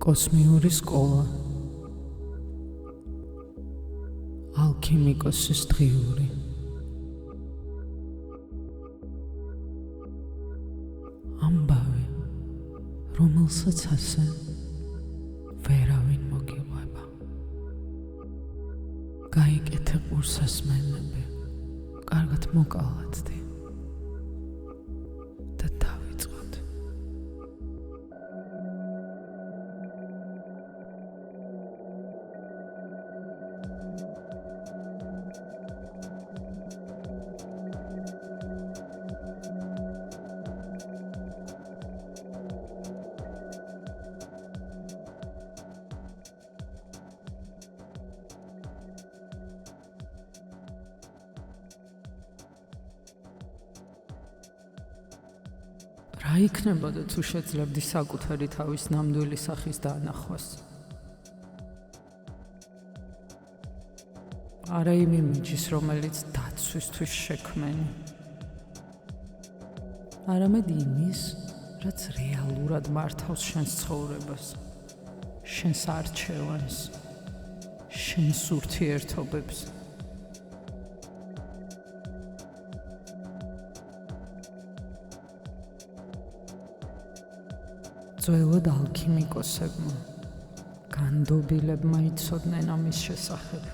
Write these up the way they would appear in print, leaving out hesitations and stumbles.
კოსმიური სკოლა ალქიმიკოსის დღიური ამბავი, რომელსაც ასე ვერავინ მოგიყვება. გაიკეთე ყურსასმენები, კარგად მოკალათდი და დავიწყოთ. რა იქნებოდა თუ შეძლებდი საკუთარი თავის ნამდვილი სახის დაანახვას? არა იმ იმიჯის, რომელიც დაცვისთვის შექმენი, არამედ იმის, რაც რეალურად მართავს შენს ცხოვრებას, შენს არჩევანს, შენს ურთიერთობებს. ძველად ალქიმიკოსებმა, განდობილებმა იცოდნენ ამის შესახებ.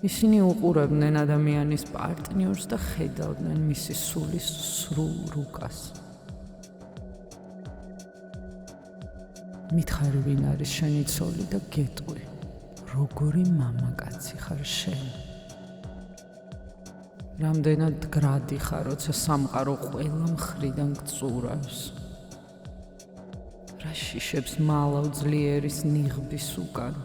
ისინი უყურებდნენ ადამიანის პარტნიორს და ხედავდნენ მისი სულის სრულ რუკას. მითხარი, ვინ არის შენი ცოლი და გეტყვი, როგორი მამაკაცი ხარ შენ. რამდენად გრადი ხარ, როცა სამყარო ყველა მხრიდან გწურავს. რა შიშებს მალავ ძლიერის ნიღბის უკან.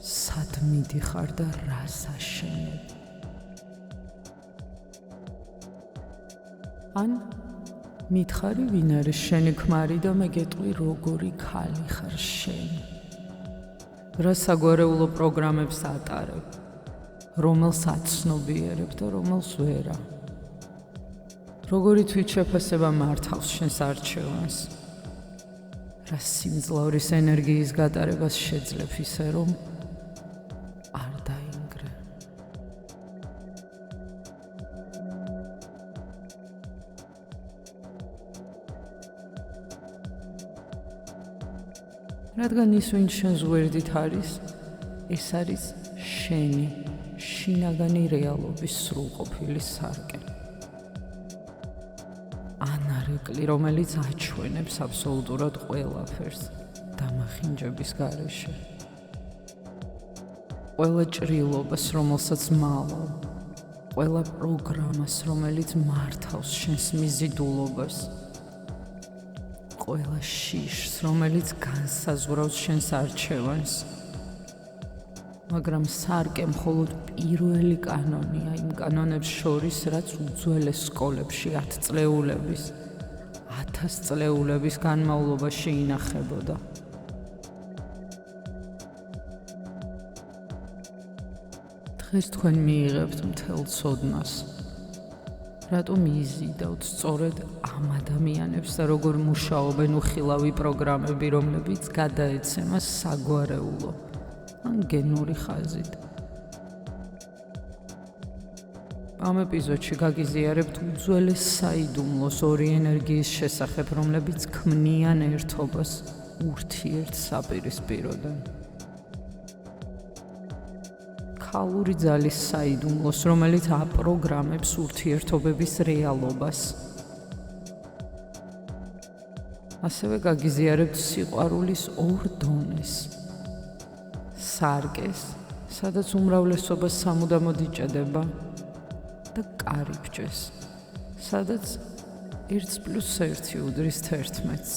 სად მიდიხარ და რას აშენებ? ან მითხარი, ვინ არის შენი ქმარი და მე გეტყვი, როგორი ქალი ხარ შენ. რა საგვარეულო პროგრამებს ატარებ, რომელს აცნობიერებ და რომელს ვერა. როგორი თვითშეფასება მართავს შენს არჩევანს. რა სიმძლავრის ენერგიის გატარებას შეძლებ ისე, რომ არ დაინგრე. რადგან ის, ვინ შენს გვერდით არის, ეს არის შენი შინაგანი რეალობის სრულყოფილი სარკე. ანარეკლი, რომელიც აჩვენებს აბსოლუტურად ყველაფერს დამახინჯების გარეშე. ყველა ჭრილობას, რომელსაც მალავ, ყველა პროგრამას, რომელიც მართავს შენს მიზიდულობას, ყველა შიშს, რომელიც განსაზღვრავს შენს არჩევანს. მაგრამ სარკე მხოლოდ პირველი კანონია იმ კანონებს შორის, რაც უძველეს სკოლებში 10 წლეულების, 1000 წლეულების განმავლობაში ინახებოდა. დღეს თქვენ მიიღებთ მთელ ცოდნას. რატომ იზიდავთ სწორედ ამ ადამიანებს და როგორ მუშაობენ უხილავი პროგრამები, რომლებიც გადაეცემა საგვარეულო ან გენური ხაზით. ამ ეპიზოდში გაგიზიარებთ უძველეს საიდუმლოს ორი ენერგიის შესახებ, რომლებიც ქმნიან ერთობას ურთიერთ საპირისპიროდან. ქალური ძალის საიდუმლოს, რომელიც აპროგრამებს ურთიერთობების რეალობას. ასევე გაგიზიარებთ სიყვარულის ორ დონეს. სარკეს, სადაც უმრავლესობას სამუდამოდ იჭედება, და კარიბჭეს, სადაც 1+1 უდრის 11-ს.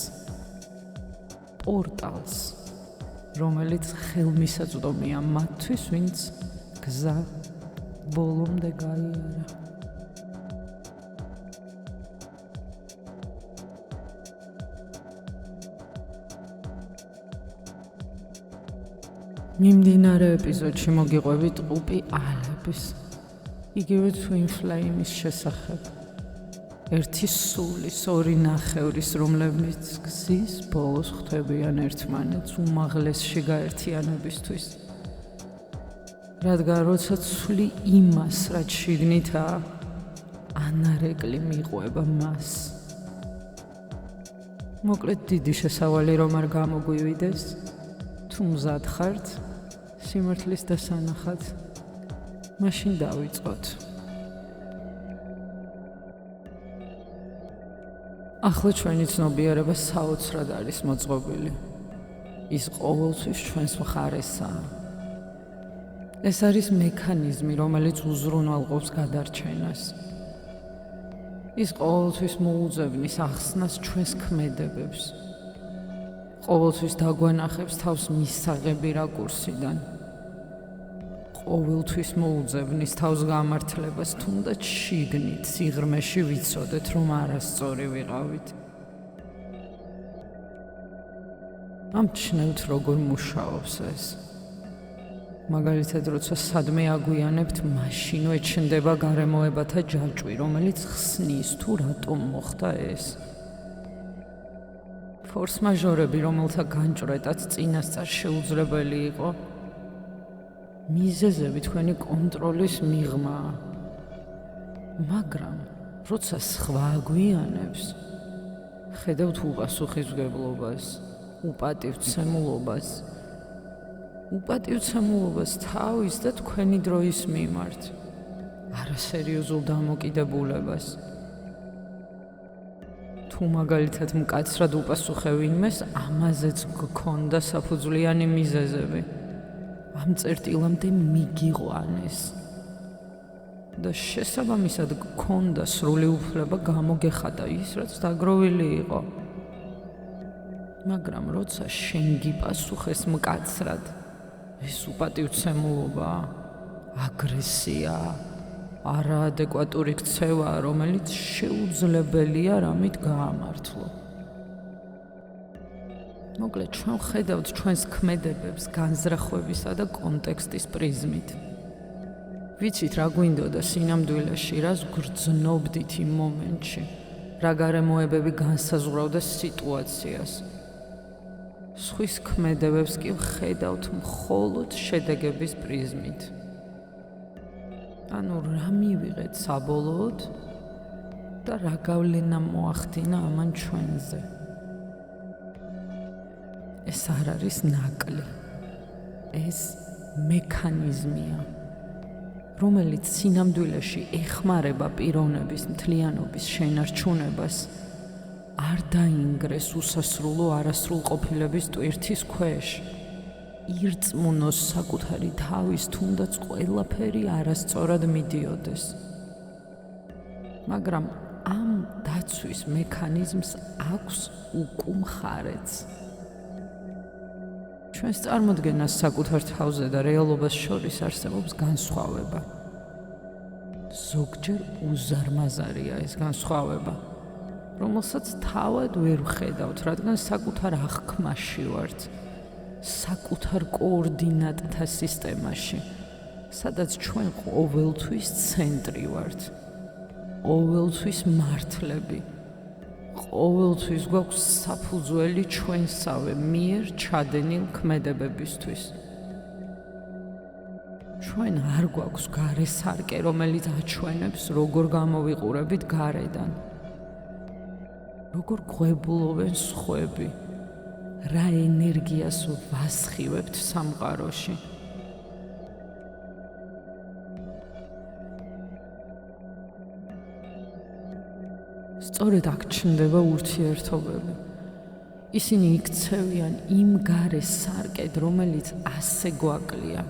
პორტალს, რომელიც ხელმისაწვდომია მათთვის, ვინც გზა ბოლომდე გაიარა. მიმდინარე ეპიზოდში მოგიყვებით ყუპი ალების, იგივე Twin Flame-ის შესახებ. ერთი სულის, ორი ნახევრის, რომლებიც გზის ბოლოს ხვდებიან ერთმანეთს უმაღლესში გაერთიანებისთვის. რადგან როცა ცვლი იმას, რაც შიგნითაა, ანარეკლი მიყვება მას. მოკლედ დიდი შესავალი რომ არ გამოგვივიდეს, თუ მზად ხართ სიმართლის დასანახად, მაშინ დავიწყოთ. ახლა ჩვენი ცნობიერება საოცრად არის მოწყობილი. ის ყოველთვის ჩვენს მხარესაა. ეს არის მექანიზმი, რომელიც უზრუნველყოფს გადარჩენას. ის ყოველთვის მოუძებნის ახსნას ჩვენს ქმედებებს. ყოველთვის დაგვანახებს თავს მისაღები რაკურსიდან. ყოველთვის მოუძებნის თავს გამართლებას, თუნდაც შიგნით, სიღრმეში ვიცოდეთ, რომ არასწორი ვიყავით. ამჩნევთ, როგორ მუშაობს ეს. მაგალითად, როცა სადმე აგვიანებთ, მაშინვე ჩნდება გარემოებათა ჯაჭვი, რომელიც ხსნის, თუ რატომ მოხდა ეს. ფორს-მაჟორები, რომელთა განჭვრეტაც წინასწარ შეუძლებელი იყო, მიზეზები თქვენი კონტროლის მიღმაა. მაგრამ, როცა სხვა აგვიანებს, ხედავთ უპასუხისმგებლობას, უპატივცემულობას. უპატივცემულობას თავის და თქვენი დროის მიმართ, არასერიოზულ დამოკიდებულებას. თუ მაგალითად მკაცრად უპასუხე ვინმეს, ამაზეც გქონდა საფუძვლიანი მიზეზები. ამ წერტილამდე მიგიყვანეს და შესაბამისად გქონდა სრული უფლება გამოგეხადა ის, რაც დაგროვილი იყო. მაგრამ როცა შენ გიპასუხეს მკაცრად, ეს უპატივცემულობაა, აგრესიაა, არაადეკვატური ქცევაა, რომელიც შეუძლებელია რამით გაამართლო. მოკლედ, ჩვენ ხედავთ ჩვენს ქმედებებს განზრახვებისა და კონტექსტის პრიზმით. ვიცით რა გვინდოდა სინამდვილეში, რას გრძნობდით იმ მომენტში, რა გარემოებები განსაზღვრავდა სიტუაციას. სხვის ქმედებებს კი ხედავთ მხოლოდ შედეგების პრიზმით. ანუ რა მივიღეთ საბოლოოდ და რა გავლენა მოახდინა ამან ჩვენზე. ეს არ არის ნაკლი. ეს მექანიზმია, რომელიც სინამდვილეში ეხმარება პიროვნების მთლიანობის შენარჩუნებას, არ დაინგრეს უსასრულო არასრულყოფილების ტვირთის ქვეშ, ირწმუნოს საკუთარი თავის თუნდაც ყველაფერი არასწორად მიდიოდეს. მაგრამ ამ დაცვის მექანიზმს აქვს უკუმხარეც. ჩვენს წარმოდგენას საკუთარ თავზე და რეალობას შორის არსებობს განსხვავება. ზოგჯერ უზარმაზარია ეს განსხვავება, რომელსაც თავად ვერ ვხედავთ, რადგან საკუთარ აღქმაში ვართ, საკუთარ კოორდინატთა სისტემაში, სადაც ჩვენ ყოველთვის ცენტრი ვართ, ყოველთვის მართლები, ყოველთვის გვაქვს საფუძველი ჩვენსავე მიერ ჩადენილ ქმედებებისთვის. ჩვენ არ გვაქვს გარე სარკე, რომელიც აჩვენებს, როგორ გამოვიყურებით გარედან, როგორ გვებულობენ სხვები, რა ენერგიას ვასხივებთ სამყაროში. სწორედ აქ ჩნდება ურთიერთობები. ისინი იქცევიან იმ გარე სარკედ, რომელიც ასე გვაკლია.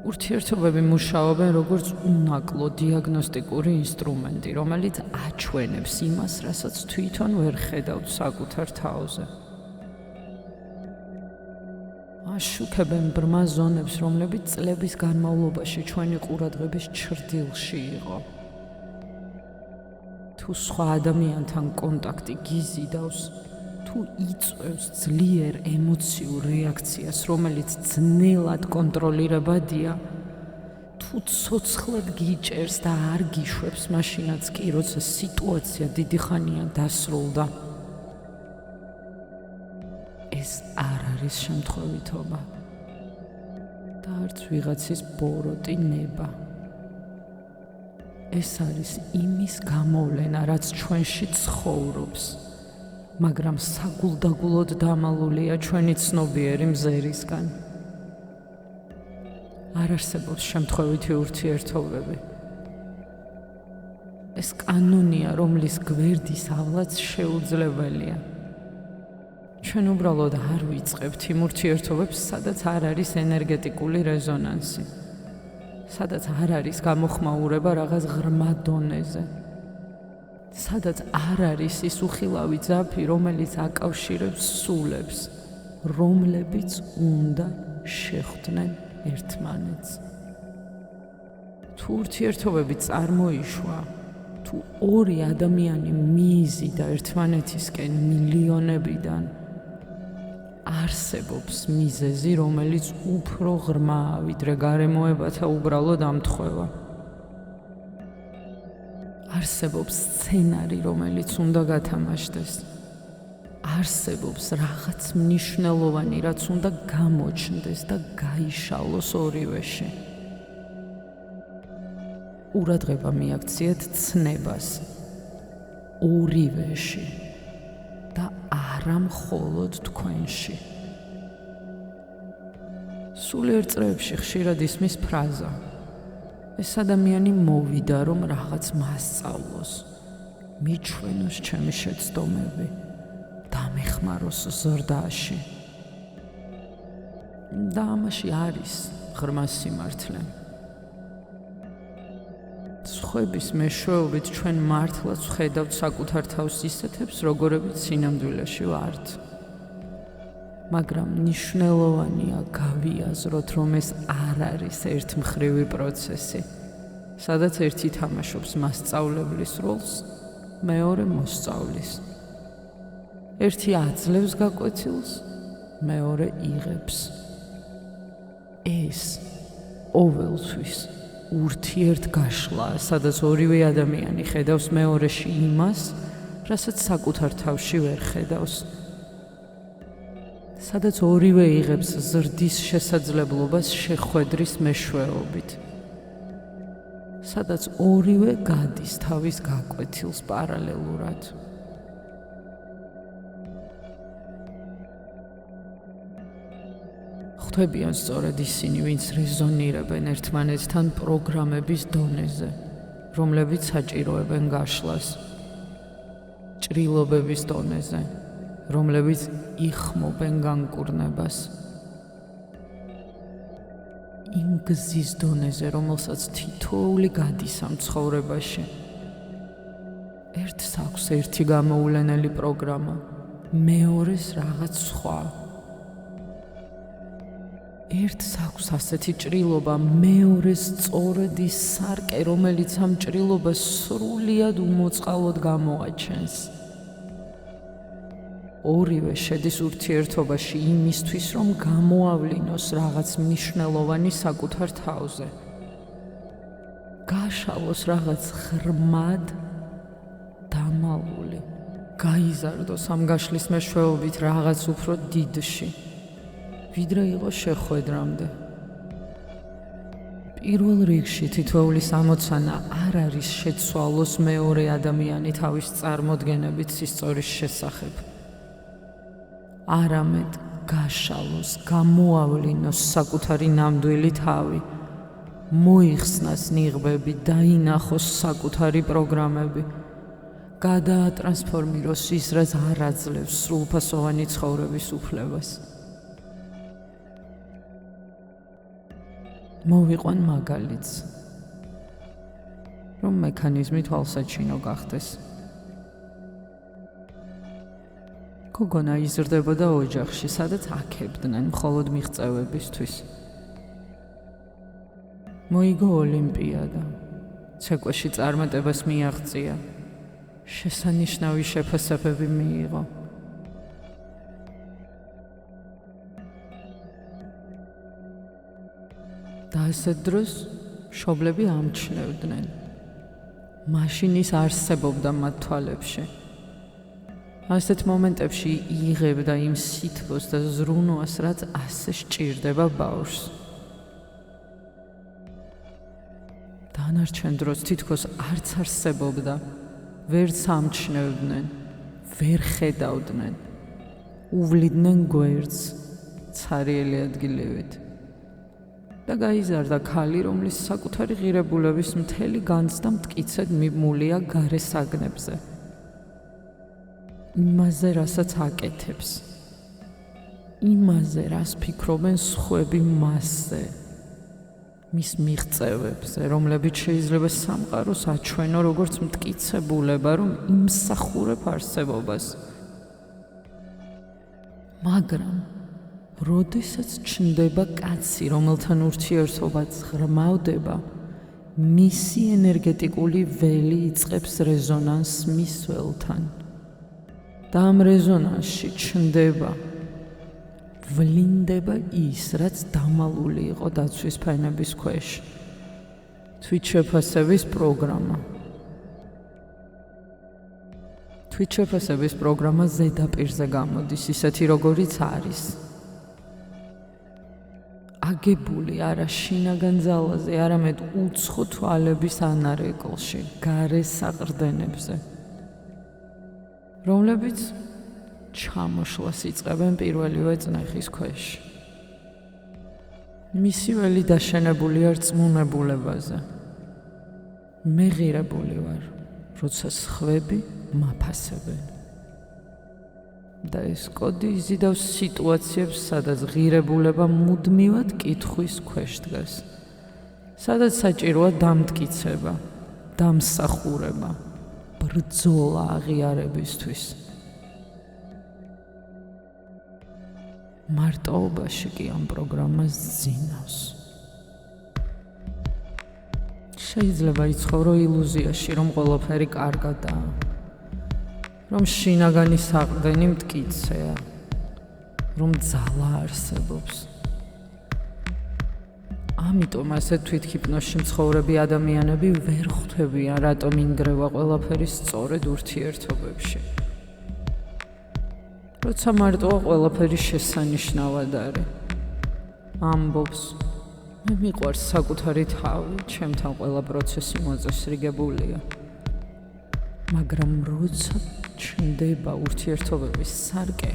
ურთიერთობები მუშაობენ როგორც უნაკლო დიაგნოსტიკური ინსტრუმენტი, რომელიც აჩვენებს იმას, რასაც თვითონ ვერ ხედავთ საკუთარ თავზე. აშუქებენ ბრმა ზონებს, რომლებიც წლების განმავლობაში ჩვენი ყურადღების ჩრდილში იყო. თუ სხვა ადამიანთან კონტაქტი გიზიდავს, თუ იწვევს ძლიერ ემოციურ რეაქციას, რომელიც ძნელად კონტროლირებადია, თუ ცოცხლად გიჭერს და არ გიშვებს, მაშინაც კი, როცა სიტუაცია დიდი ხანია დასრულდა. ეს არ არის შემთხვევითობა და არც ვიღაცის ბოროტი ნება. ეს არის იმის გამოვლენა, რაც ჩვენში ცხოვრობს, მაგრამ საგულდაგულოდ დამალულია ჩვენი ცნობიერი მზერისგან. არ არსებობს შემთხვევითი ურთიერთობები. ეს კანონია, რომლის გვერდისავლაც შეუძლებელია. ჩვენ უბრალოდ არ ვიწყებთ იმ ურთიერთობებს, სადაც არ არის ენერგეტიკული რეზონანსი, სადაც არ არის გამოხმაურება რაღაც ღრმა დონეზე, სადაც არ არის ის უხილავი ძაფი, რომელიც აკავშირებს სულებს, რომლებიც უნდა შეხვდნენ ერთმანეთს. თუ ურთიერთობები წარმოიშვა, თუ ორი ადამიანი მიიზიდა ერთმანეთისკენ მილიონებიდან, არსებობს მიზეზი, რომელიც უფრო ღრმაა, ვიდრე გარემოებათა უბრალოდ ამთხვევა. არსებობს სცენარი, რომელიც უნდა გათამაშდეს. არსებობს რაღაც მნიშვნელოვანი, რაც უნდა გამოჩნდეს და გაიშალოს ორივეში. ყურადღება მიაქციეთ ცნებას ორივეში და არა მხოლოდ თქვენში. სულიერ წრეებში ხშირად ისმის ფრაზა: ეს ადამიანი მოვიდა, რომ რაღაც მასწავლოს, მიჩვენოს ჩემი შეცდომები, დამეხმაროს ზრდაში. და ამაში არის ღრმა სიმართლე. სხვების მეშვეობით ჩვენ მართლაც ვხედავთ საკუთარ თავს ისეთებს, როგორებიც სინამდვილეში ვართ. მაგრამ მნიშვნელოვანია გავიაზროთ, რომ ეს არ არის ერთმხრივი პროცესი, სადაც ერთი თამაშობს მასწავლებლის როლს, მეორე მოსწავლის. ერთი აძლევს გაკვეთილს, მეორე იღებს. ეს ყოველთვის ურთიერთგაშლაა, სადაც ორივე ადამიანი ხედავს მეორეში იმას, რასაც საკუთარ თავში ვერ ხედავს. სადაც ორივე იღებს ზრდის შესაძლებლობას შეხვედრის მეშვეობით. სადაც ორივე გადის თავის გაკვეთილს პარალელურად. ხვდებიან სწორედ ისინი, ვინც რეზონირებენ ერთმანეთთან პროგრამების დონეზე, რომლებიც საჭიროებენ გაშლას, ჭრილობების დონეზე, რომლებიც იხმობენ განკურნებას, იმ გზის დონეზე, რომელსაც თითოეული გადის ამ ცხოვრებაში. ერთს აქვს ერთი გამოულენელი პროგრამა, მეორეს რაღაც სხვა. ერთს აქვს ასეთი ჭრილობა, მეორეს სწორედ ის სარკე, რომელიც ამ ჭრილობას სრულიად უმოწყალოდ გამოაჩენს. ორივე შედის ურთიერთობაში იმისთვის, რომ გამოავლინოს რაღაც მნიშვნელოვანი საკუთარ თავზე. გაშალოს რაღაც ღრმად დამალული. გაიზარდოს ამ გაშლის მეშვეობით რაღაც უფრო დიდში, ვიდრე იყო შეხვედრამდე. პირველ რიგში თითოეულის ამოცანა არ არის შეცვალოს მეორე ადამიანი თავის წარმოდგენებით სისწორის შესახებ. არამედ გაშალოს, გამოავლინოს საკუთარი ნამდვილი თავი, მოიხსნას ნიღბები, დაინახოს საკუთარი პროგრამები, გადაატრანსფორმიროს ის, რაც არ აძლევს სრულფასოვანი ცხოვრების უფლებას. მოვიყვან მაგალითს, რომ მექანიზმი თვალსაჩინო გახდეს. გოგონა იზრდებოდა ოჯახში, სადაც აქებდნენ მხოლოდ მიღწევებისთვის. მოიგო ოლიმპიადა, ცეკვაში წარმატებას მიაღწია, შესანიშნავი შეფასებები მიიღო. და ასეთ დროს მშობლები ამჩნევდნენ. მაშინ ის არსებობდა მათ თვალებში. ასეთ მომენტებში იღებდა იმ სითბოს და ზრუნვას, რაც ასე სჭირდება ბავშვს. დანარჩენ დროს თითქოს არც არსებობდა, ვერც ამჩნევდნენ, ვერ ხედავდნენ, უვლიდნენ გვერდს ცარიელი ადგილებით. და გაიზარდა ქალი, რომლის საკუთარი ღირებულების მთელი განცდა მტკიცედ მიმულია გარე საგნებზე. იმაზე, რასაც აკეთებს. იმაზე, რას ფიქრობენ სხვები მასზე. მის მიღწევებზე, რომლებიც შეიძლება სამყაროს აჩვენო როგორც მტკიცებულება, რომ იმსახურებ არსებობას. მაგრამ როდესაც ჩნდება კაცი, რომელთან ურთიერთობაც ღრმავდება, მისი ენერგეტიკული ველი იწყებს რეზონანსს მის ველთან. და ამ რეზონანსში ჩნდება, ვლინდება ის, რაც დამალული იყო დაცვის ფენების ქვეშ. თვითშეფასების პროგრამა. თვითშეფასების პროგრამა ზედაპირზე გამოდის, ისეთი როგორიც არის. აგებული არა შინაგან ძალაზე, არამედ უცხო თვალების ანარეკლში, გარე საყრდენებზე, რომლებიც ჩამოშლას იწყებენ პირველივე წნეხის ქვეშ. მისი ველი დაშენებულია რწმუნებულებაზე. მე ღირებული ვარ, როცა სხვები მაფასებენ. და ეს კოდი იზიდავს სიტუაციებს, სადაც ღირებულება მუდმივად კითხვის ქვეშ დგას, სადაც საჭიროა დამტკიცება, დამსახურება, ბრძოლა აღიარებისთვის. მარტოობაში კი ამ პროგრამას ძინავს. შეიძლება იცხოვრო ილუზიაში, რომ ყველაფერი კარგადაა, რომ შინაგანი საყრდენი მტკიცეა, რომ ძალა არსებობს. ამიტომ ასე თვითჰიპნოზში მცხოვრები ადამიანები ვერ ხვდებიან, რატომ ინგრევა ყველაფერი სწორედ ურთიერთობებში. როცა მარტოა ყველაფერი შესანიშნავად არის. ამბობს, მე მიყვარს საკუთარი თავი, ჩემთან ყველა პროცესი მოწესრიგებულია. მაგრამ როცა ჩნდება ურთიერთობების სარკე,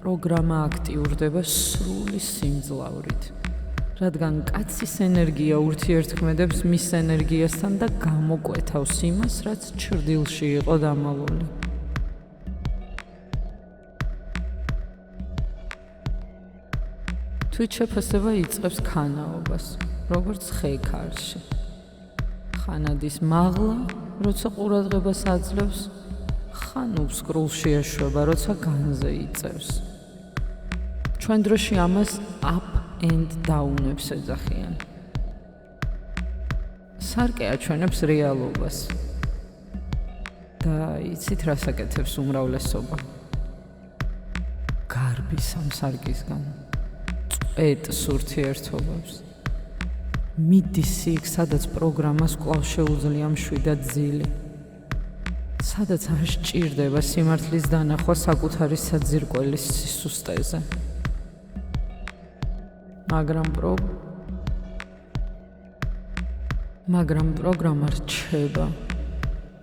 პროგრამა აქტიურდება სრული სიმძლავრით, რადგან კაცის ენერგია ურთიერთქმედებს მის ენერგიასთან და გამოკვეთავს იმას, რაც ჩრდილში იყო დამალული. თვითშეფასება იწყებს ქანაობას, როგორც ხე ქარში. ხანადის მაღლა, როცა ყურადღებას აძლევს, ხან უსკრულში ეშვება, როცა განზე იწევს. ჩვენ დროში ამას up and down-ებს ეძახიან. სარკე აჩვენებს რეალობას. და იცით რას აკეთებს უმრავლესობა? გარბის ამ სარკისგან. წვეტს ურთიერთობებს. მიდის იქ, სადაც პროგრამას კვლავ შეუძლია მშვიდად ძილი. სადაც არ სჭირდება სიმართლის დანახვა საკუთარი საძირკველის სისუსტეზე. მაგრამ პროგრამა რჩება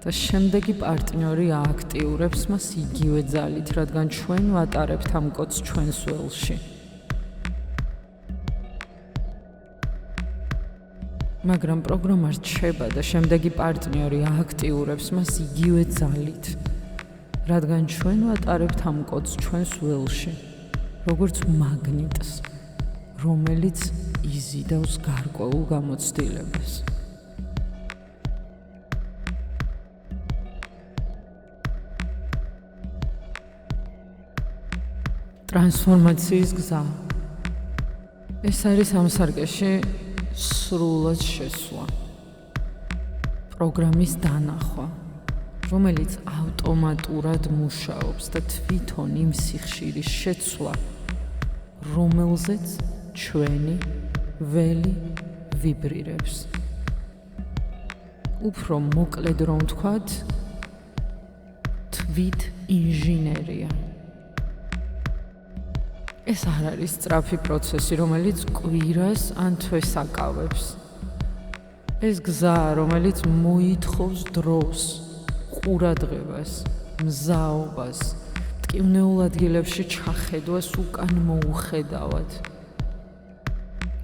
და შემდეგი პარტნიორი ააქტიურებს მას იგივე ძალით, რადგან ჩვენ ვატარებთ ამ კოდს ჩვენს ველში. მაგრამ პროგრამა რჩება და შემდეგი პარტნიორი ააქტიურებს მას იგივე ძალით, რადგან ჩვენ ვატარებთ ამ კოდს ჩვენს ველში, როგორც მაგნიტს, რომელიც იზიდავს გარკვეულ გამოცდილებას. ტრანსფორმაციის გზა. ეს არის ამ სარკეში სრულად შესვლა. პროგრამის დანახვა, რომელიც ავტომატურად მუშაობს და თვითონ იმ სიხშირის შეცვლა, რომელზეც ჩვენი ველი ვიბრირებს. უფრო მოკლედ რომ ვთქვათ, თვით ინჟინერია. ეს არ არის სწრაფი პროცესი, რომელიც კვირას ან თვეს აკავებს. ეს გზა, რომელიც მოითხოვს დროს, ყურადღებას, მზაობას, მტკივნეულ ადგილებში ჩახედვას უკან მოუხედავად.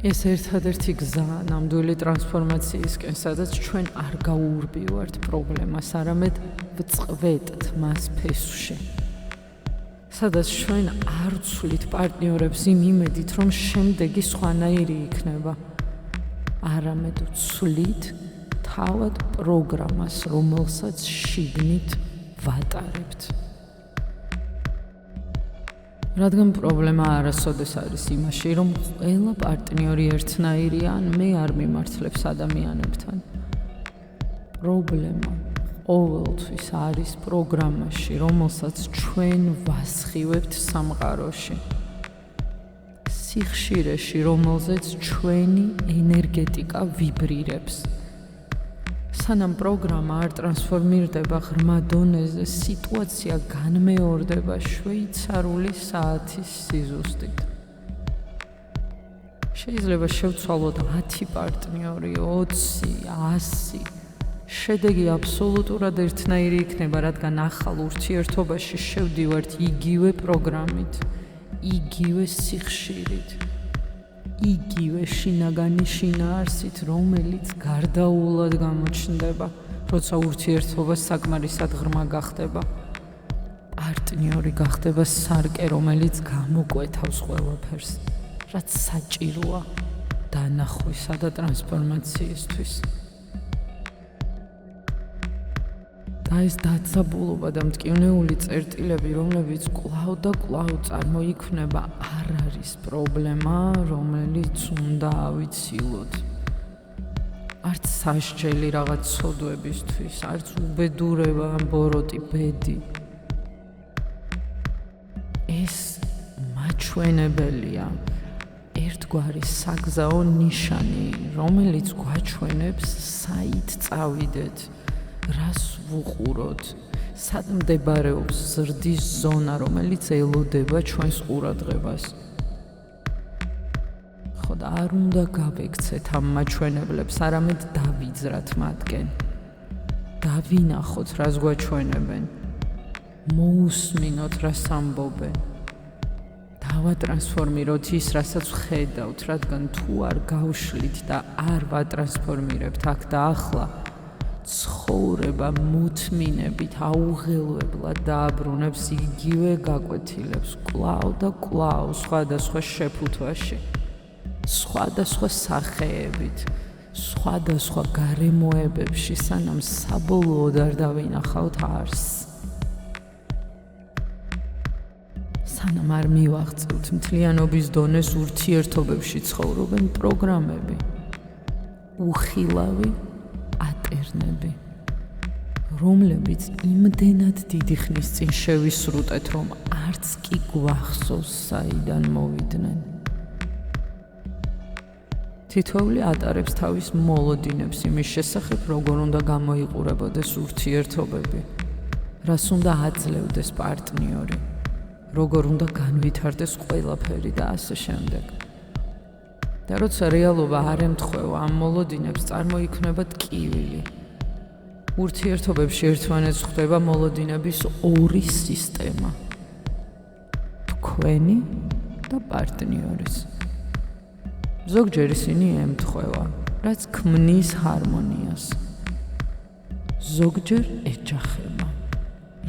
ეს ერთადერთი გზაა ნამდვილი ტრანსფორმაციისკენ, სადაც ჩვენ არ გაურბივართ პრობლემას, არამედ ვწყვეტთ მას ფესვში. სადაც ჩვენ არ ვცვლით პარტნიორებს იმ იმედით, რომ შემდეგი სხვანაირი იქნება, არამედ ვცვლით თავად პროგრამას, რომელსაც შიგნით ვატარებთ. რადგან პრობლემა არასოდეს არის იმაში, რომ ყველა პარტნიორი ერთნაირია, ან მე არ მიმართლებს ადამიანებთან. პრობლემა ყოველთვის არის პროგრამაში, რომელსაც ჩვენ ვასხივებთ სამყაროში. სიხშირეში, რომელზეც ჩვენი ენერგეტიკა ვიბრირებს. სანამ პროგრამა არ ტრანსფორმირდება ღრმა დონეზე, სიტუაცია განმეორდება შვეიცარიული საათის სიზუსტით. შეიძლება შევცვალოთ 10 პარტნიორი, 20, 100. შედეგი აბსოლუტურად ერთნაირი იქნება, რადგან ახალ ურთიერთობაში შევდივართ იგივე პროგრამით, იგივე სიხშირით, იგივე შინაგანი შინაარსით, რომელიც გარდაუულად გამოჩნდება, როცა ურთიერთობა საკმარისად ღრმა გახდება. პარტნიორი გახდება სარკე, რომელიც გამოკვეთავს ყველაფერს, რაც საჭიროა დანახვისა და ტრანსფორმაციისთვის. და ეს დაძაბულობა და მტკივნეული წერტილები, რომლებიც კვლავ და კვლავ წარმოიქმნება, არ არის პრობლემა, რომელიც უნდა ავიცილოთ. არც სასჯელი რაღაც ცოდვებისთვის, არც უბედურება ან ბოროტი ბედი. ეს მაჩვენებელია, ერთგვარი საგზაო ნიშანი, რომელიც გვაჩვენებს, საით წავიდეთ, რას ვუყუროთ, სად მდებარეობს ზრდის ზონა, რომელიც ელოდება ჩვენს ყურადღებას. ხოდა არ უნდა გავექცეთ ამ მაჩვენებლებს, არამედ დავიძრათ მათკენ. დავინახოთ, რას გვაჩვენებენ. მოусმინოთ, რას ამბობენ. დავატრანსფორმიროთ ის, რასაც ვხედავთ, რადგან თუ არ გავშლით და არ ვატრანსფორმირებთ აქ და ახლა, ცხოვრება მოთმინებით აუღელვებლად დააბრუნებს იგივე გაკვეთილებს კვლავ და კვლავ სხვადასხვა შეფუთვაში, სხვადასხვა სახეებით, სხვადასხვა გარემოებებში, სანამ საბოლოოდ არ დავინახავთ არსს. სანამ არ მივაღწევთ მთლიანობის დონეს ურთიერთობებში ცხოვრობენ პროგრამები, უხილავი პატერნები, რომლებიც იმდენად დიდი ხნის წინ შევისრუტეთ, რომ არც კი გვახსოვს საიდან მოვიდნენ. თითოეული ატარებს თავის მოლოდინებს იმის შესახებ, როგორ უნდა გამოიყურებოდეს ურთიერთობები, რას უნდა აძლევდეს პარტნიორი, როგორ უნდა განვითარდეს ყველაფერი და ასე შემდეგ. და როცა რეალობა არ ემთხვევა ამ მოლოდინებს, წარმოიქმნება ტკივილი. ურთიერთობებში ერთმანეთს ხვდება მოლოდინების ორი სისტემა, თქვენი და პარტნიორის. ზოგჯერ ისინი ემთხვევა, რაც ქმნის ჰარმონიას. ზოგჯერ ეჯახება,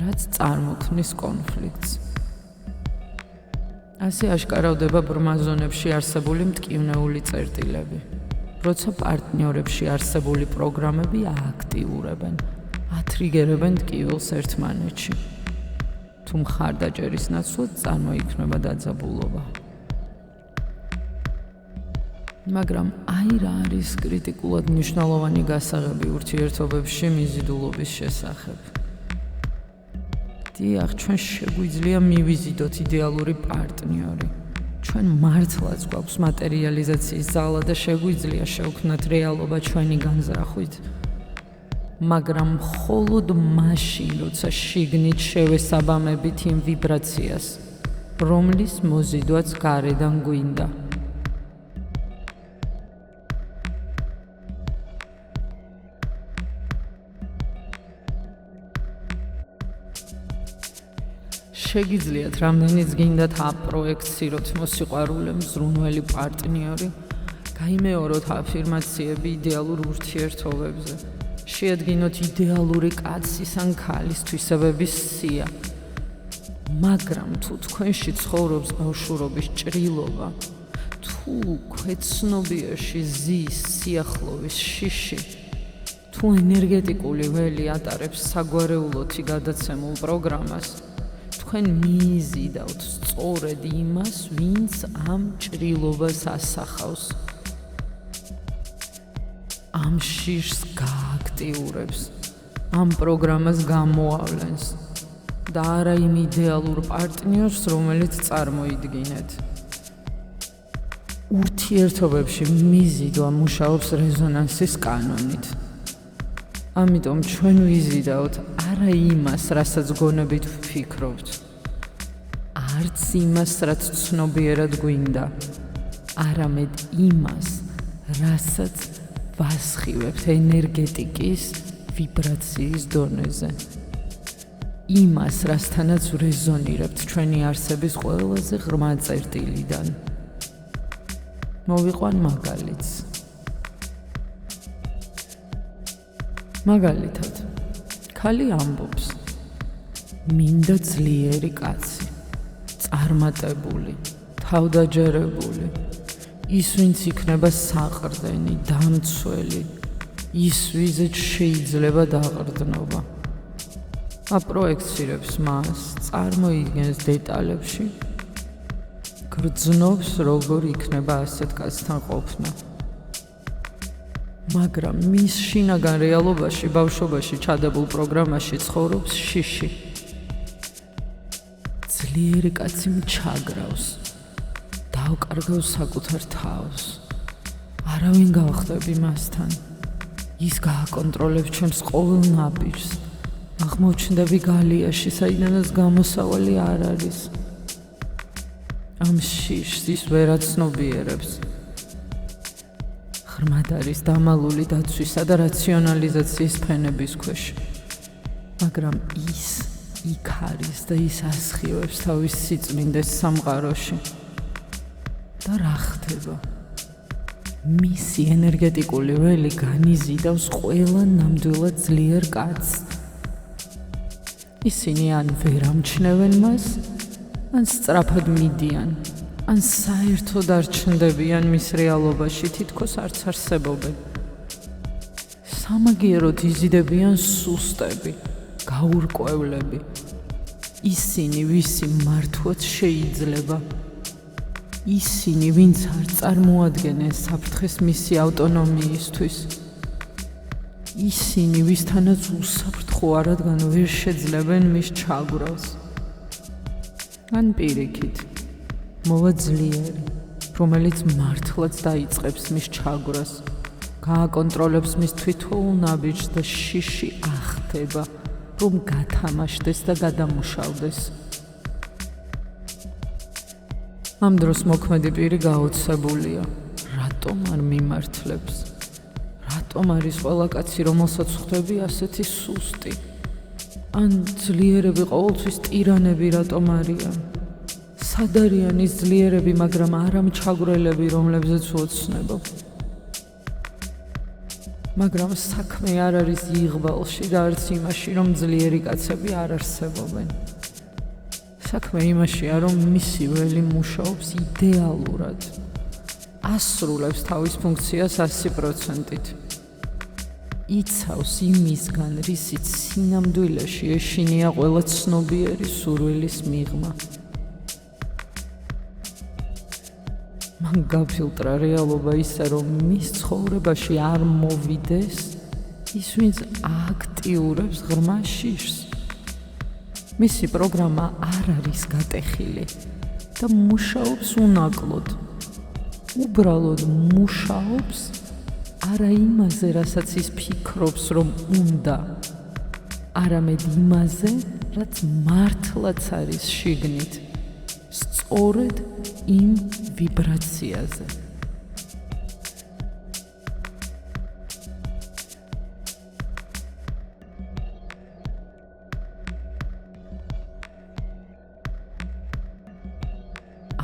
რაც წარმოქმნის კონფლიქტს. ასე აშკარავდება ბრმა ზონებში არსებული მტკივნეული წერტილები, როცა პარტნიორებში არსებული პროგრამები ააქტიურებენ, ათრიგერებენ ტკივილს ერთმანეთში. თუ მხარდაჭერის ნაცვლად წარმოიქმნება დაძაბულობა. მაგრამ აი რა არის კრიტიკულად მნიშვნელოვანი გასაღები ურთიერთობებში მიზიდულობის შესახებ. დიახ, ჩვენ შეგვიძლია მივიზიდოთ იდეალური პარტნიორი. ჩვენ მართლაც გვაქვს მატერიალიზაციის ძალა და შეგვიძლია შევქმნათ რეალობა ჩვენი განზრახვით. მაგრამ მხოლოდ მაშინ, როცა შიგნით შევესაბამებით იმ ვიბრაციას, რომლის მოზიდვაც გარედან გვინდა. შეგიძლიათ რამდენიც გინდათ აპროექციროთ მოსიყვარულე მზრუნველი პარტნიორი, გაიმეოროთ აფირმაციები იდეალურ ურთიერთობებზე, შეადგინოთ იდეალური კაცის ან ქალის თვისებების სია. მაგრამ თუ თქვენში ცხოვრობს ბავშვურობის ჭრილობა, თუ ქვეცნობიერში ზის სიახლოვის შიში, თუ ენერგეტიკული ველი ატარებს საგვარეულოთი გადაცემულ პროგრამას, თქვენ მიიზიდავთ სწორედ იმას, ვინც ამ ჭრილობას ასახავს. ამ შიშს გააქტიურებს, ამ პროგრამას გამოავლენს და არა იმ იდეალურ პარტნიორს, რომელიც წარმოიდგინეთ. ურთიერთობებში მიზიდვა მუშაობს რეზონანსის კანონით. ამიტომ ჩვენ ვიზიდავთ არა იმას, რასაც გონებით ვფიქრობთ, არც იმას, რაც ცნობიერად გვინდა, არამედ იმას, რასაც ვასხივებთ ენერგეტიკის ვიბრაციის დონეზე. იმას, რასთანაც ვრეზონირებთ ჩვენი არსების ყველაზე ღრმა წერტილიდან. მოვიყვან მაგალითს. მაგალითად, ქალი ამბობს, მინდა ძლიერი კაცი, წარმატებული, თავდაჯერებული, ის ვინც იქნება საყრდენი, დამცველი, ის ვიზეც შეიძლება დაყრდნობა. აპროექცირებს მას, წარმოიდგენს დეტალებში, გრძნობს როგორ იქნება ასეთ კაცთან ყოფნა. მაგრამ მის შინაგან რეალობაში, ბავშვობაში ჩადებულ პროგრამაში ცხოვრობს შიში. ძლიერი კაცი ჩაგრავს, დავკარგავს საკუთარ თავს. არავინ გავხდები მასთან. ის გააკონტროლებს ჩემს ყოველ ნაბიჯს. აღმოჩნდები გალიაში, საიდანაც გამოსავალი არ არის. ამ შიშს ის ვერაცნობიერებს. ღრმად არის დამალული დაცვისა და რაციონალიზაციის ფენების ქვეშ. მაგრამ ის იქ არის და ის ასხივებს თავის სიწმინდეს სამყაროში. და რა ხდება? მისი ენერგეტიკული ველი განიზიდავს ყველა ნამდვილად ძლიერ კაცს. ისინი ან ვერ ამჩნევენ მას, ან სწრაფად მიდიან, ან საერთოდ არ ჩნდებიან მის რეალობაში, თითქოს არც არსებობენ. სამაგიეროდ იზიდებიან სუსტები, გაურკვევლები. ისინი, ვისი მართვაც შეიძლება. ისინი, ვინც არ წარმოადგენენ საფრთხეს მისი ავტონომიისთვის. ისინი, ვისთანაც უსაფრთხო, რადგან ვერ შეძლებენ მის ჩაგვრავს. ან პირიქით, მოვა ძლიერი, რომელიც მართლაც დაიწყებს მის ჩაგვრას, გააკონტროლებს მის თვითოულ ნაბიჯს და შიში ახდება, რომ გათამაშდეს და გადამუშავდეს. ამ დროს მოქმედი პირი გაოცებულია, რატომ არ მიმართლებს? რატომ არის ყველა კაცი, რომელსაც ხვდები, ასეთი სუსტი? ან ძლიერები ყოველთვის ტირანები რატომ არიან? სად არიან ის ძლიერები, მაგრამ არა მჩაგვრელები, რომლებზეც ვოცნებობ? მაგრამ საქმე არ არის იღბალში და არც იმაში, რომ ძლიერი კაცები არ არსებობენ. საქმე იმაშია, რომ მისი ველი მუშაობს იდეალურად, ასრულებს თავის ფუნქციას 100%-ით. იცავს იმისგან, რისიც სინამდვილეში ეშინია ყველა ცნობიერი სურვილის მიღმა. მან გაფილტრა რეალობა ისე, რომ მის ცხოვრებაში არ მოვიდეს ის, ვინც აქტიურებს ღრმა შიშს. მისი პროგრამა არ არის გატეხილი და მუშაობს უნაკლოდ. უბრალოდ მუშაობს არა იმაზე, რასაც ის ფიქრობს, რომ უნდა, არამედ იმაზე, რაც მართლაც არის შიგნით, სწორედ იმ ვიბრაციაზე.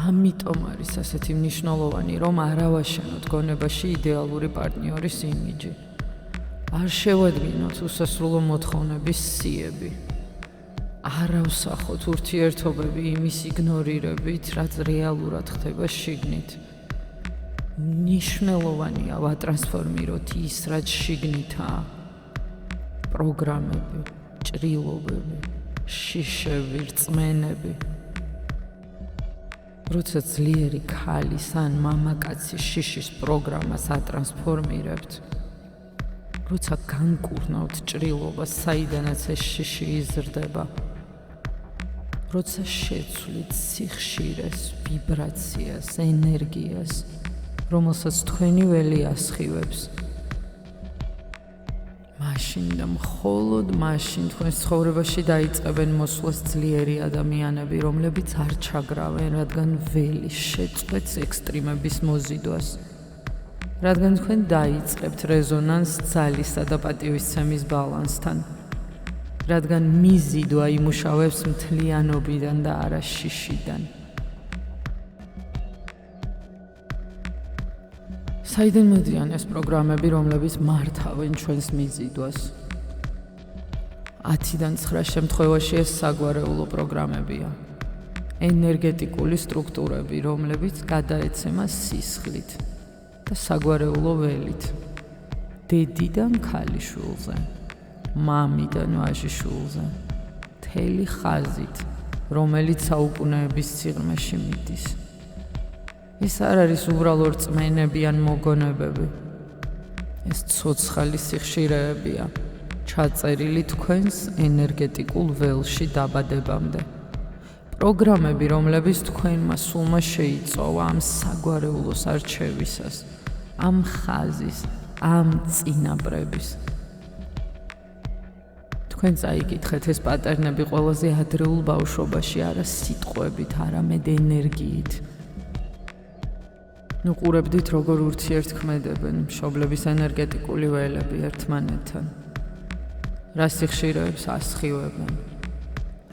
ამიტომ არის ასეთი მნიშვნელოვანი, რომ არ ავაშენოთ გონებაში იდეალური პარტნიორის იმიჯი. არ შევადგინოთ უსასრულო მოთხოვნების სიები. არ ავსახოთ ურთიერთობები იმის იგნორირებით, რაც რეალურად ხდება შიგნით. მნიშვნელოვანია ვატრანსფორმიროთ ის, რაც შიგნითაა. პროგრამები, ჭრილობები, შიშები, რწმენები. როცა ძლიერი ქალის ან მამაკაცის შიშის პროგრამას ატრანსფორმირებთ, როცა განკურნავთ ჭრილობას, საიდანაც ეს შიში იზრდება, როცა შეცვლით სიხშირეს, ვიბრაციას, ენერგიას, რომელსაც თქვენი ველი ასხივებს, მაშინ და მხოლოდ მაშინ თქვენს ცხოვრებაში დაიწყებენ მოსვლას ძლიერი ადამიანები, რომლებიც არ ჩაგრავენ, რადგან ველი შეწყვეტს ექსტრიმების მოზიდვას. რადგან თქვენ დაიწყებთ რეზონანსს ძალისა და პატივისცემის ბალანსთან. რადგან მიზიდვა იმუშავებს მთლიანობიდან და არა შიშიდან. საიდან მოდიან ეს პროგრამები, რომლებიც მართავენ ჩვენს მიზიდვას? 10-დან 9 შემთხვევაში ეს საგვარეულო პროგრამებია. ენერგეტიკული სტრუქტურები, რომლებიც გადაეცემა სისხლით და საგვარეულო ველით. დედიდან ქალიშვილზე, მამიდან ვაჟიშვილზე, მთელი ხაზით, რომელიც საუკუნეების სიღრმეში მიდის. ეს არ არის უბრალო რწმენები ან მოგონებები. ეს ცოცხალი სიხშირეებია, ჩაწერილი თქვენს ენერგეტიკულ ველში დაბადებამდე. პროგრამები, რომლებიც თქვენმა სულმა შეიწოვა ამ საგვარეულოს არჩევისას, ამ ხაზის, ამ წინაპრების. თქვენ წაიკითხეთ ეს პატერნები ყველაზე ადრეულ ბავშვობაში, არა სიტყვებით, არამედ ენერგიით. ნუყურებდით, როგორ ურთიერთქმედებენ მშობლების ენერგეტიკული ველები ერთმანეთთან. რა სიხშირეებს ასხივებენ.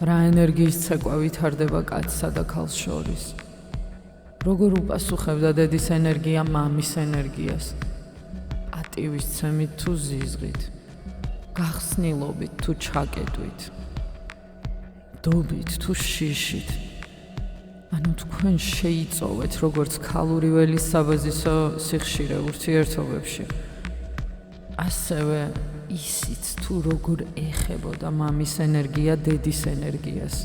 რა ენერგიის ცეკვა ვითარდება კაცსა და ქალს შორის. როგორ უპასუხებდა დედის ენერგია მამის ენერგიას. პატივისცემით თუ ზიზღით. გახსნილობით თუ ჩაკეტვით. დობით თუ შიშით. ანუ თქვენ შეიწოვეთ როგორც ქალური ველის საბაზისო სიხშირე ურთიერთობებში. ასევე ისიც თუ როგორ ეხებოდა მამის ენერგია დედის ენერგიას.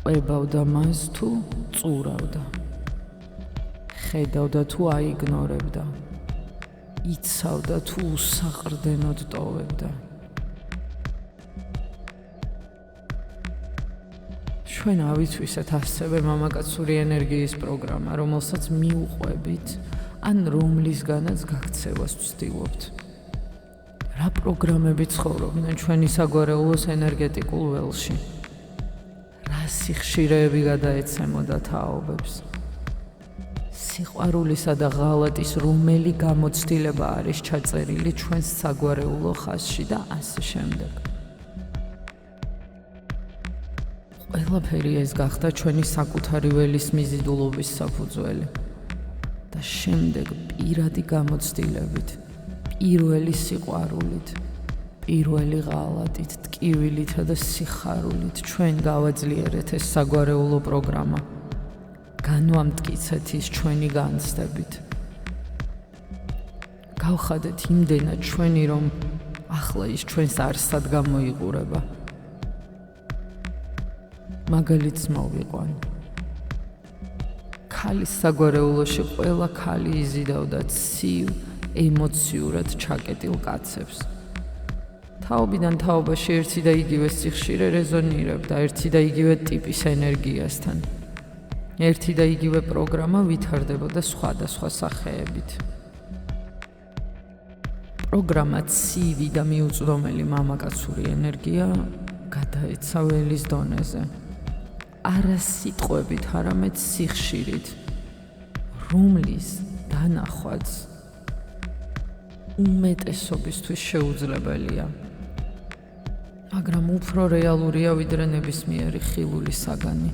ყვებავდა მას თუ წურავდა. ხედავდა თუ აიგნორებდა. იცავდა თუ უსაყრდენოდ ტოვებდა. ჩვენ ავითვისეთ ასევე მამაკაცური ენერგიის პროგრამა, რომელსაც მიუყვებით, ან რომლისგანაც გაქცევას ვცდილობთ. რა პროგრამები ცხოვრობდნენ ჩვენი საგვარეულოს ენერგეტიკულ ველში? რა სიხშირეები გადაეცემოდა თაობებს? სიყვარულისა და ღალატის რომელი გამოცდილება არის ჩაწერილი ჩვენს საგვარეულო ხაზში და ასე შემდეგ. ყველაფერი ეს გახდა ჩვენი საკუთარი ველის მიზიდულობის საფუძველი და შემდეგ პირადი გამოცდილებით, პირველი სიყვარულით, პირველი ღალატით, ტკივილითა და სიხარულით ჩვენ გავაძლიერეთ ეს საგვარეულო პროგრამა. განვამტკიცეთ ის ჩვენი განცდებით. გავხადეთ იმდენად ჩვენი, რომ ახლა ის ჩვენს არსად გამოიყურება. მაგალითს მოვიყვან. ქალის საგვარეულოში ყველა ქალი იზიდავდა ცივ, ემოციურად ჩაკეტილ კაცებს. თაობიდან თაობაში ერთი და იგივე სიხშირე რეზონირებდა ერთი და იგივე ტიპის ენერგიასთან. ერთი და იგივე პროგრამა ვითარდებოდა სხვადასხვა სახეებით. პროგრამა ცივი და მიუწვდომელი მამაკაცური ენერგია გადაეცა ველის დონეზე. არა სიტყვებით, არამედ სიხშირით, რომლის დანახვაც უმეტესობისთვის შეუძლებელია. მაგრამ უფრო რეალურია ვიდრე ნებისმიერი ხილული საგანი.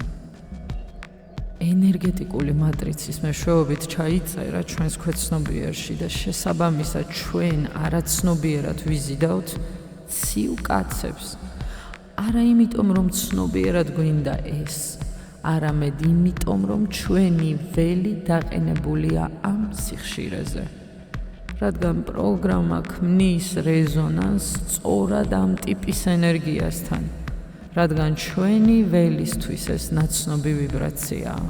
ენერგეტიკული მატრიცის მეშვეობით ჩაიწერა ჩვენს ქვეცნობიერში და შესაბამისად ჩვენ არაცნობიერად ვიზიდავთ ცივ კაცებს. არა იმიტომ, რომ ცნობიერად გვინდა ეს, არამედ იმიტომ, რომ ჩვენი ველი დაყენებულია ამ სიხშირეზე. რადგან პროგრამა ქმნის რეზონანსს სწორად ამ ტიპის ენერგიასთან, რადგან ჩვენი ველისთვის ეს ნაცნობი ვიბრაციაა.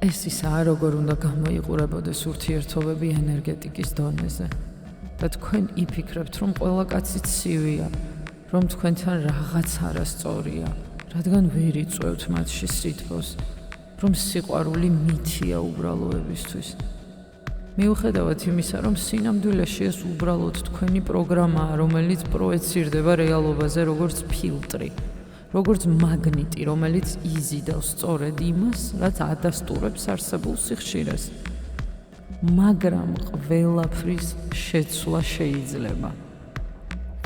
ეს ისაა, როგორ უნდა გამოიყურებოდეს ურთიერთობები ენერგეტიკის დონეზე და თქვენ იფიქრებთ, რომ ყველა კაცი ცივია, რომ თქვენთან რაღაც არასწორია, რადგან ვერ იწვევთ მათში სითბოს, რომ სიყვარული მითია უბრალოებისთვის. მიუხედავად იმისა, რომ სინამდვილეში ეს უბრალოდ თქვენი პროგრამაა, რომელიც პროეცირდება რეალობაზე როგორც ფილტრი, როგორც მაგნიტი, რომელიც იზიდავს სწორედ იმას, რაც ადასტურებს არსებულ სიხშირეს. მაგრამ ყველაფრის შეცვლა შეიძლება.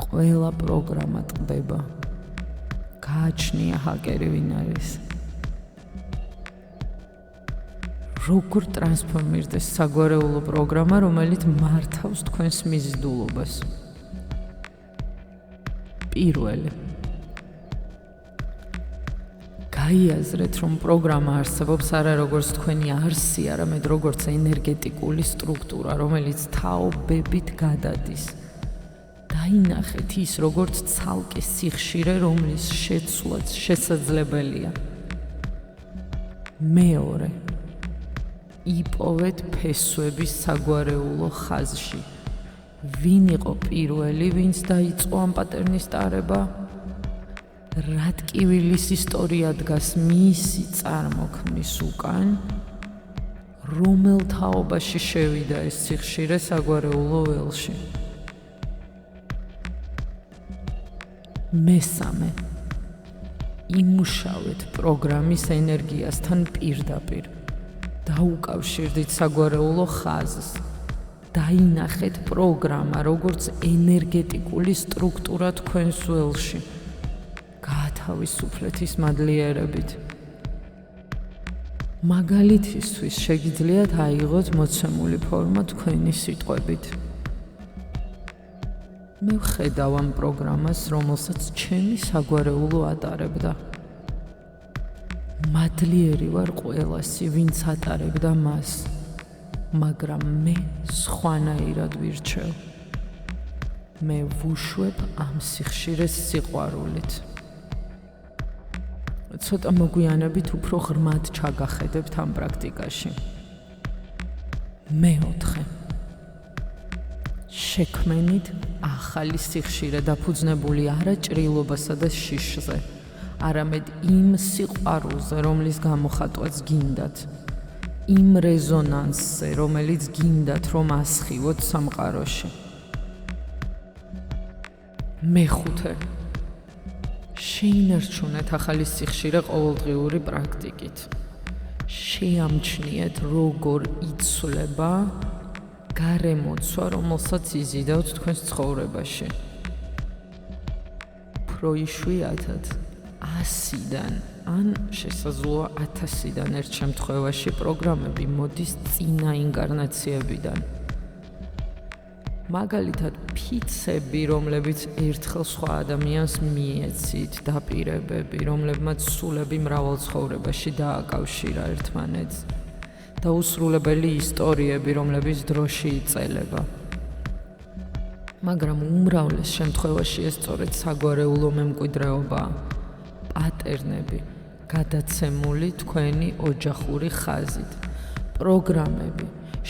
ყველა პროგრამა ტყდება. გააჩნია ჰაკერი ვინ არის. როგორ ტრანსფორმირდეს საგვარეულო პროგრამა, რომელიც მართავს თქვენს მიზიდულობას? პირველი. გაიაზრეთ, რომ პროგრამა არსებობს არა როგორც თქვენი არსი, არამედ როგორც ენერგეტიკული სტრუქტურა, რომელიც თაობებით გადადის. დაინახეთ ის, როგორც ცალკე სიხშირე, რომლის შეცვლაც შესაძლებელია. მეორე. იპოვეთ ფესვების საგვარეულო ხაზში. ვინ იყო პირველი, ვინც დაიწყო ამ პატერნის ტარება? რა ტკივილის ისტორია დგას მისი წარმოქმნის უკან? რომელ თაობაში შევიდა ეს სიხშირე საგვარეულო ველში? მესამე. იმუშავეთ პროგრამის ენერგიასთან პირდაპირ. დაუკავშირდით საგვარეულო ხაზს. დაინახეთ პროგრამა, როგორც ენერგეტიკული სტრუქტურა თქვენს ველში. გაათავისუფლეთ ის მადლიერებით. მაგალითისთვის შეგიძლიათ აიღოთ მოცემული ფორმა თქვენი სიტყვებით. მე ვხედავ ამ პროგრამას, რომელსაც ჩემი საგვარეულო ატარებდა. მადლიერი ვარ ყველასი, ვინც ატარებდა მას, მაგრამ მე სხვანაირად ვირჩევ. მე ვუშვებ ამ სიხშირეს სიყვარულით. ცოტა მოგვიანებით უფრო ღრმად ჩაგახედებთ ამ პრაქტიკაში. მეოთხე. შექმენით ახალი სიხშირე დაფუძნებული არა ჭრილობასა და შიშზე, არამედ იმ სიყვარულზე, რომლის გამოხატვაც გინდათ, იმ რეზონანსზე, რომელიც გინდათ, რომ ასხივოთ სამყაროში. მეხუთე. შეინარჩუნეთ ახალი სიხშირე ყოველდღიური პრაქტიკით. შეამჩნიეთ, როგორ იცვლება გარემოცვა, რომელსაც იზიდავთ თქვენს ცხოვრებაში. უფრო იშვიათად 100-დან ან შესაძლოა 1000-დან ერთ შემთხვევაში პროგრამები მოდის წინა ინკარნაციებიდან. მაგალითად, ფიცები, რომლებიც ერთხელ სხვა ადამიანს მიეცით, დაპირებები, რომლებმაც სულები მრავალ ცხოვრებაში დააკავშირა ერთმანეთს, და უსრულებელი ისტორიები, რომლების დროში იწელება. მაგრამ უმრავლეს შემთხვევაში ეს სწორედ საგვარეულო მემკვიდრეობაა, პატერნები, გადაცემული თქვენი ოჯახური ხაზით, პროგრამები,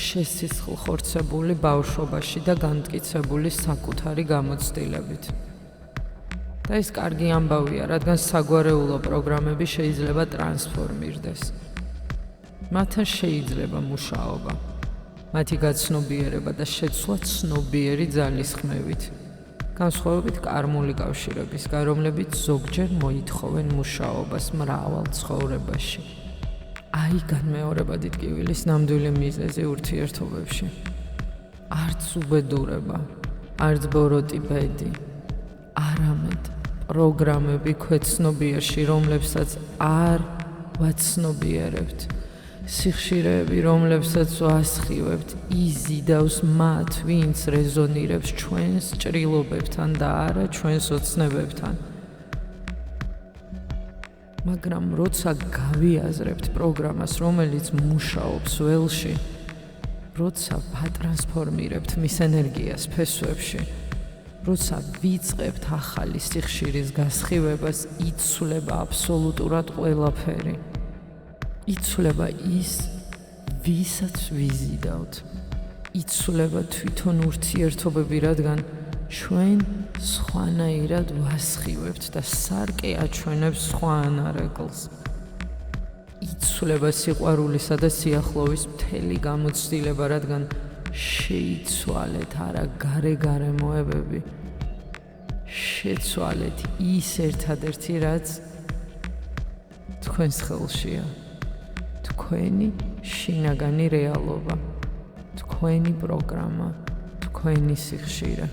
შესისხლხორცებული ბავშვობაში და განმტკიცებული საკუთარი გამოცდილებით. და ეს კარგი ამბავია, რადგან საგვარეულო პროგრამები შეიძლება ტრანსფორმირდეს. მათთან შეიძლება მუშაობა. მათი გაცნობიერება და შეცვლა ცნობიერი ძალისხმევით, განსხვავებით კარმული კავშირებისგან, რომლებიც ზოგჯერ მოითხოვენ მუშაობას მრავალ ცხოვრებაში. აიგან მეორებადი ტკივილის ნამდვილი მიზეზი ურთიერთობებში. არც უბედურება, არც ბოროტი ბედი, არამედ პროგრამები ქვეცნობიერში, რომლებსაც არ ვაცნობიერებთ, სიხშირეები, რომლებსაც ვასხივებთ, იზიდავს მათ, ვინც რეზონირებს ჩვენს ჭრილობებთან და არა ჩვენს ოცნებებთან. მაგრამ როცა გავიაზრებთ პროგრამას, რომელიც მუშაობს ველში, როცა ვატრანსფორმირებთ მის ენერგიას ფესვებში, როცა ვიწყებთ ახალი სიხშირის გასხივებას, იცვლება აბსოლუტურად ყველაფერი. იცვლება ის, ვისაც ვიზიდავთ. იცვლება თვითონ ურთიერთობები, რადგან ჩვენ სხვანაირად ვასხივებთ და სარკე აჩვენებს სხვა ანარეკლს. იცვლება სიყვარულისა და სიახლოვის მთელი გამოცდილება, რადგან შეიცვალეთ არა გარემოებები, შეცვალეთ ის ერთადერთი, რაც თქვენს ხელშია. თქვენი შინაგანი რეალობა, თქვენი პროგრამა, თქვენი სიხშირე.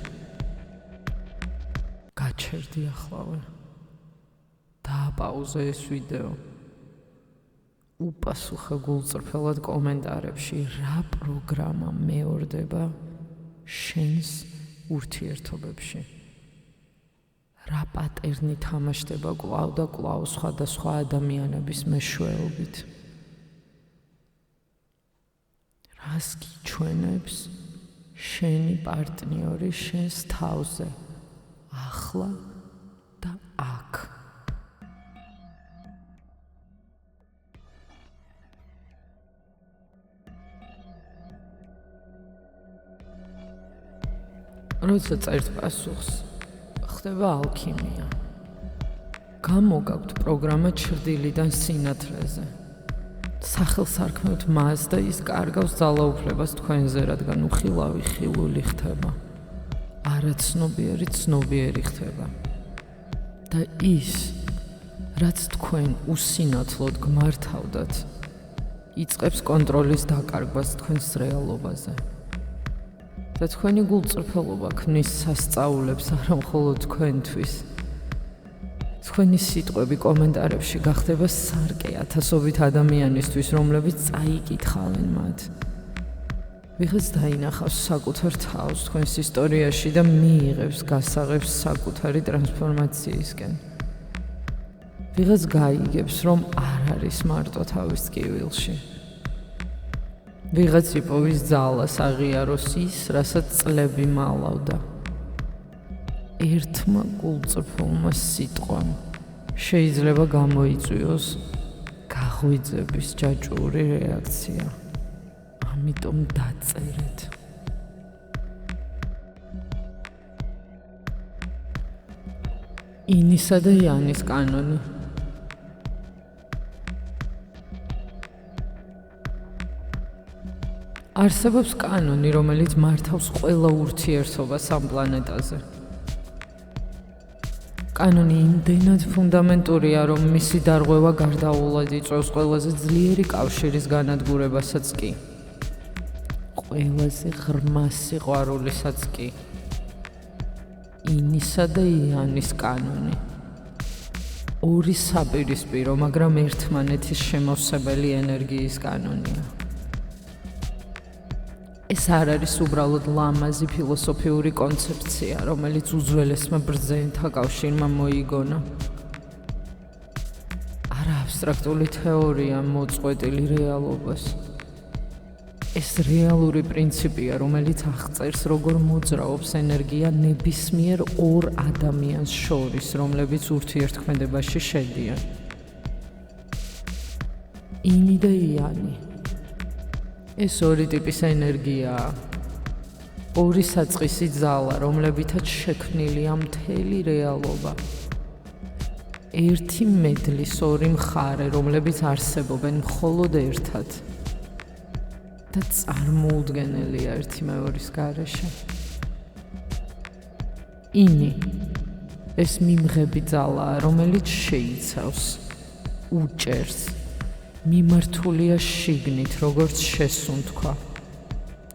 გაჩერდი ახლავე. დააპაუზე ეს ვიდეო. უპასუხე გულწრფელად კომენტარებში, რა პროგრამა მეორდება შენს ურთიერთობებში. რა პატერნი თამაშდება კვლავ და კვლავ სხვადასხვა ადამიანების მეშვეობით. რას გიჩვენებს შენი პარტნიორი შენს თავზე, ახლა და აქ. როცა წერთ პასუხს, ხდება ალქიმია. გამოგაქვთ პროგრამა ჩრდილიდან სინათლეზე. სახელსარქმევთ მას და ის კარგავს ძალაუფლებას თქვენზე, რადგან უხილავი ხილული ხდება. არაცნობიერი ცნობიერი ხდება. და ის, რაც თქვენ უსინათლოდ გმართავდათ, იწყებს კონტროლის დაკარგვას თქვენს რეალობაზე. და თქვენი გულწრფელობა ქმნის სასწაულებს არა მხოლოდ თქვენთვის. თქვენი სიტყვები კომენტარებში გახდება სარკე ათასობით ადამიანისთვის, რომლებიც წაიკითხავენ მათ. ვიღაც დაინახავს საკუთარ თავს თქვენს ისტორიაში და მიიღებს გასაღებს საკუთარი ტრანსფორმაციისკენ. ვიღაც გაიგებს, რომ არ არის მარტო თავის ტკივილში. ვიღაც იპოვის ძალას აღიაროს ის, რასაც წლები მალავდა. ერთმა გულწრფელმა სიტყვამ შეიძლება გამოიწვიოს გაღვიძების ჯაჭვური რეაქცია. ამიტომ დაწერეთ. ინისა და იანის კანონი. არსებობს კანონი, რომელიც მართავს ყველა ურთიერთობას ამ პლანეტაზე. კანონი იმდენად ფუნდამენტურია, რომ მისი დარღვევა გარდაუულად იწვევს ყველაზე ძლიერი კავშირის განადგურებასაც კი. ყველაზე ღრმა სიყვარულისაც კი. ინისა და იანის კანონი. ორი საპირისპირო, მაგრამ ერთმანეთის შემავსებელი ენერგიის კანონია. ეს არ არის უბრალოდ ლამაზი ფილოსოფიური კონცეფცია, რომელიც უძველესმა ბრძენთა კავშირმა მოიგონა. არა აბსტრაქტული თეორია მოწყვეტილი რეალობას. ეს რეალური პრინციპია, რომელიც აღწერს, როგორ მოძრაობს ენერგია ნებისმიერ ორ ადამიანს შორის, რომლებიც ურთიერთქმედებაში შედიან. ინი და იანი. ეს ორი ტიპის ენერგიაა. ორი საწყისი ძალა, რომლებითაც შექმნილია მთელი რეალობა. ერთი მედლის ორი მხარე, რომლებიც არსებობენ მხოლოდ ერთად. და წარმოუდგენელია ერთი მეორის გარეშე. ინი ეს მიმღები ძალაა, რომელიც შეიცავს, უჭერს, მიმართულია შიგნით, როგორც შესუნთქვა,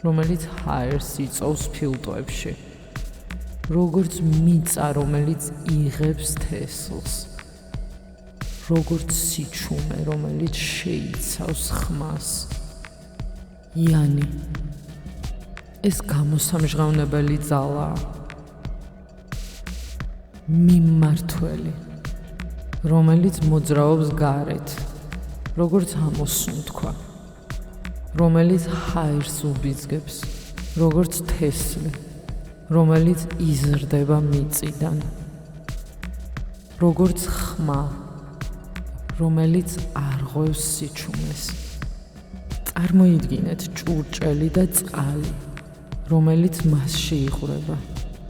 რომელიც ჰაერს იწოვს ფილტვებში, როგორც მიწა, რომელიც იღებს თესლს, როგორც სიჩუმე, რომელიც შეიცავს ხმას. იანი ეს გამოსამჟღავნებელი ძალაა, მიმმართველი, რომელიც მოძრაობს გარეთ, როგორც ამოსუნთქვა, რომელიც ჰაერს უბიძგებს, როგორც თესლი, რომელიც იზრდება მიწიდან, როგორც ხმა, რომელიც არღვევს სიჩუმეს. წარმოიდგინეთ ჭურჭელი და წყალი, რომელიც მასში იღვრება.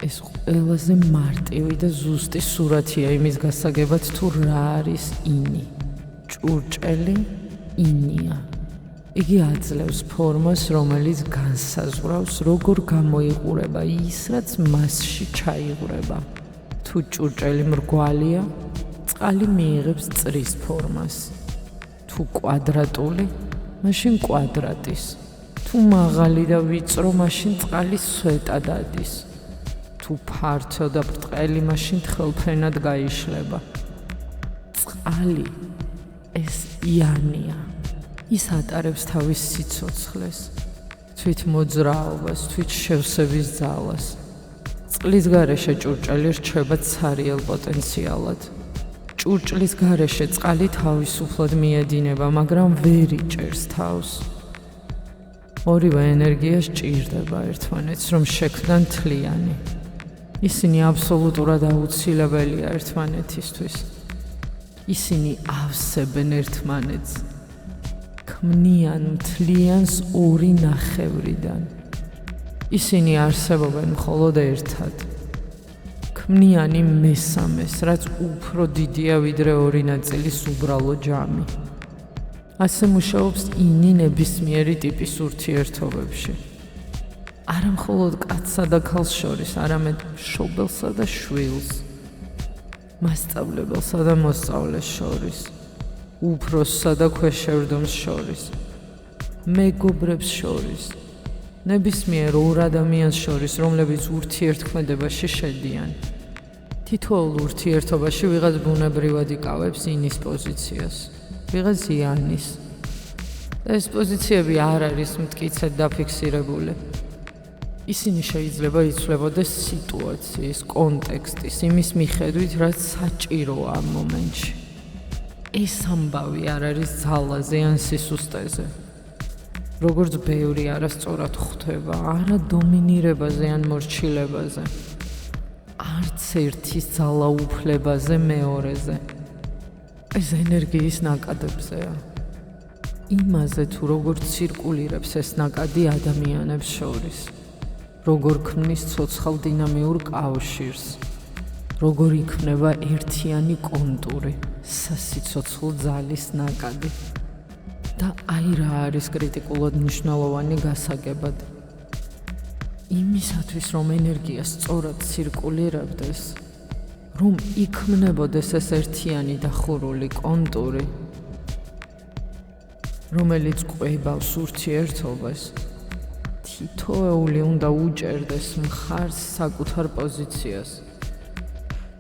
ეს ყველაზე მარტივი და ზუსტი სურათია იმის გასაგებად, თუ რა არის ინი. ჭურჭელი ინია. იგი აძლევს ფორმას, რომელიც განსაზღვრავს, როგორ გამოიყურება ის, რაც მასში ჩაიღვრება. თუ ჭურჭელი მრგვალია, წყალი მიიღებს წრის ფორმას. თუ კვადრატული, მაშინ კვადრატის. თუ მაღალი და ვიწრო, მაშინ წყალი სვეტა დადის. თუ ფართო და ბრტყელი, მაშინ თხელფენად გაიშლება. წყალი ეს იანია. ის ატარებს თავის სიცოცხლეს, თვით მოძრაობას, თვით შევსების ძალას. წყლის გარეშე ჭურჭელი რჩება ცარიელ პოტენციალად. ჭურჭლის გარეშე წყალი თავისუფლად მიედინება, მაგრამ ვერ იჭერს თავს. ორივე ენერგია სჭირდება ერთმანეთს, რომ შექმნან თლიანი. ისინი აბსოლუტურად აუცილებელია ერთმანეთისთვის. ისინი ავსებენ ერთმანეთს. ქმნიან მთლიანს ორი ნახევრიდან. ისინი არსებობენ მხოლოდ ერთად. ქმნიან იმ მესამეს, რაც უფრო დიდია ვიდრე ორი ნაწილის უბრალო ჯამი. ასე მუშაობს ინი ნებისმიერი ტიპის ურთიერთობებში. არა მხოლოდ კაცსა და ქალს შორის, არამედ მშობელსა და შვილს, მასწავლებელსა და მოსწავლეს შორის, უფროსსა და ქვეშევრდომს შორის, მეგობრებს შორის, ნებისმიერ ორ ადამიანს შორის, რომლებიც ურთიერთქმედებაში შედიან. თითოეულ ურთიერთობაში ვიღაც ბუნებრივად იკავებს ინის პოზიციას, ვიღაც იანის. და ეს პოზიციები არ არის მტკიცედ დაფიქსირებული. ისინი შეიძლება იცვლებოდეს სიტუაციის, კონტექსტის, იმის მიხედვით, რაც საჭიროა ამ მომენტში. ეს ამბავი არ არის ძალაზე ან სისუსტეზე. როგორც ბევრი არასწორად ხვდება, არა დომინირებაზე ან მორჩილებაზე. არც ერთის ძალა უფლებაზე მეორეზე. ეს ენერგიის ნაკადებზეა. იმაზე თუ როგორ ცირკულირებს ეს ნაკადი ადამიანებს შორის. როგორ ქმნის ცოცხალ დინამიურ კავშირს, როგორ იქმნება ერთიანი კონტური, სასიცოცხლო ძალის ნაკადი. და აი რა არის კრიტიკულად მნიშვნელოვანი გასაგებად. იმისათვის, რომ ენერგია სწორად ცირკულირებდეს, რომ იქმნებოდეს ეს ერთიანი და ხურული კონტური, რომელიც კვებავს ურთიერთობას, თითოეული უნდა უჭერდეს მხარს საკუთარ პოზიციას.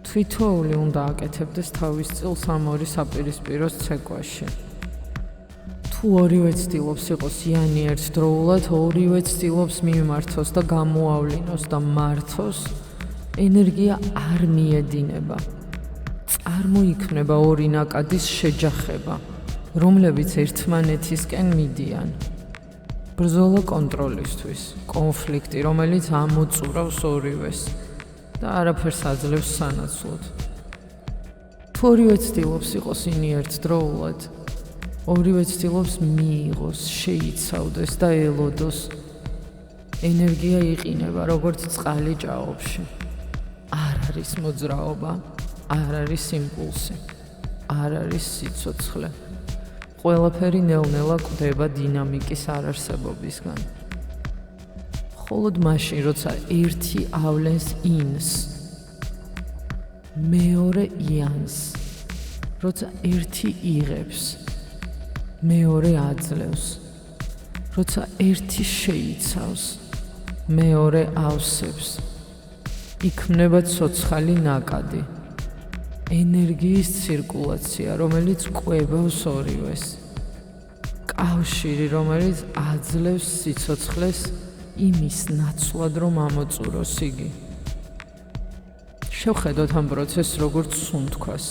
თითოეული უნდა აკეთებდეს თავის წილს ამ ორი საპირისპიროს ცეკვაში. თუ ორივე ცდილობს იყოს იანი ერთდროულად, ორივე ცდილობს მიმართოს და გამოავლინოს და მართოს, ენერგია არ მიედინება. წარმოიქმნება ორი ნაკადის შეჯახება, რომლებიც ერთმანეთისკენ მიდიან. ბრძოლა კონტროლისთვის, კონფლიქტი, რომელიც ამოწურავს ორივეს და არაფერს აძლევს სანაცვლოდ. თუ ორივე ცდილობს იყოს ინი ერთდროულად, ორივე ცდილობს მიიღოს, შეიცავდეს და ელოდოს. ენერგია იყინება როგორც წყალი ჭაობში. არ არის მოძრაობა, არ არის იმპულსი, არ არის სიცოცხლე. ყველაფერი ნელ-ნელა კვდება დინამიკის არარსებობისგან. მხოლოდ მაშინ, როცა ერთი ავლენს ინს, მეორე იანს, როცა ერთი იღებს, მეორე აძლევს, როცა ერთი შეიცავს, მეორე ავსებს, იქმნება ცოცხალი ნაკადი, ენერგიის ცირკულაცია, რომელიც კვებავს ორივეს, კავშირი, რომელიც აძლევს სიცოცხლეს იმის ნაცვლად, რომ ამოწუროს იგი. შევხედოთ ამ პროცესს როგორც სუნთქვას,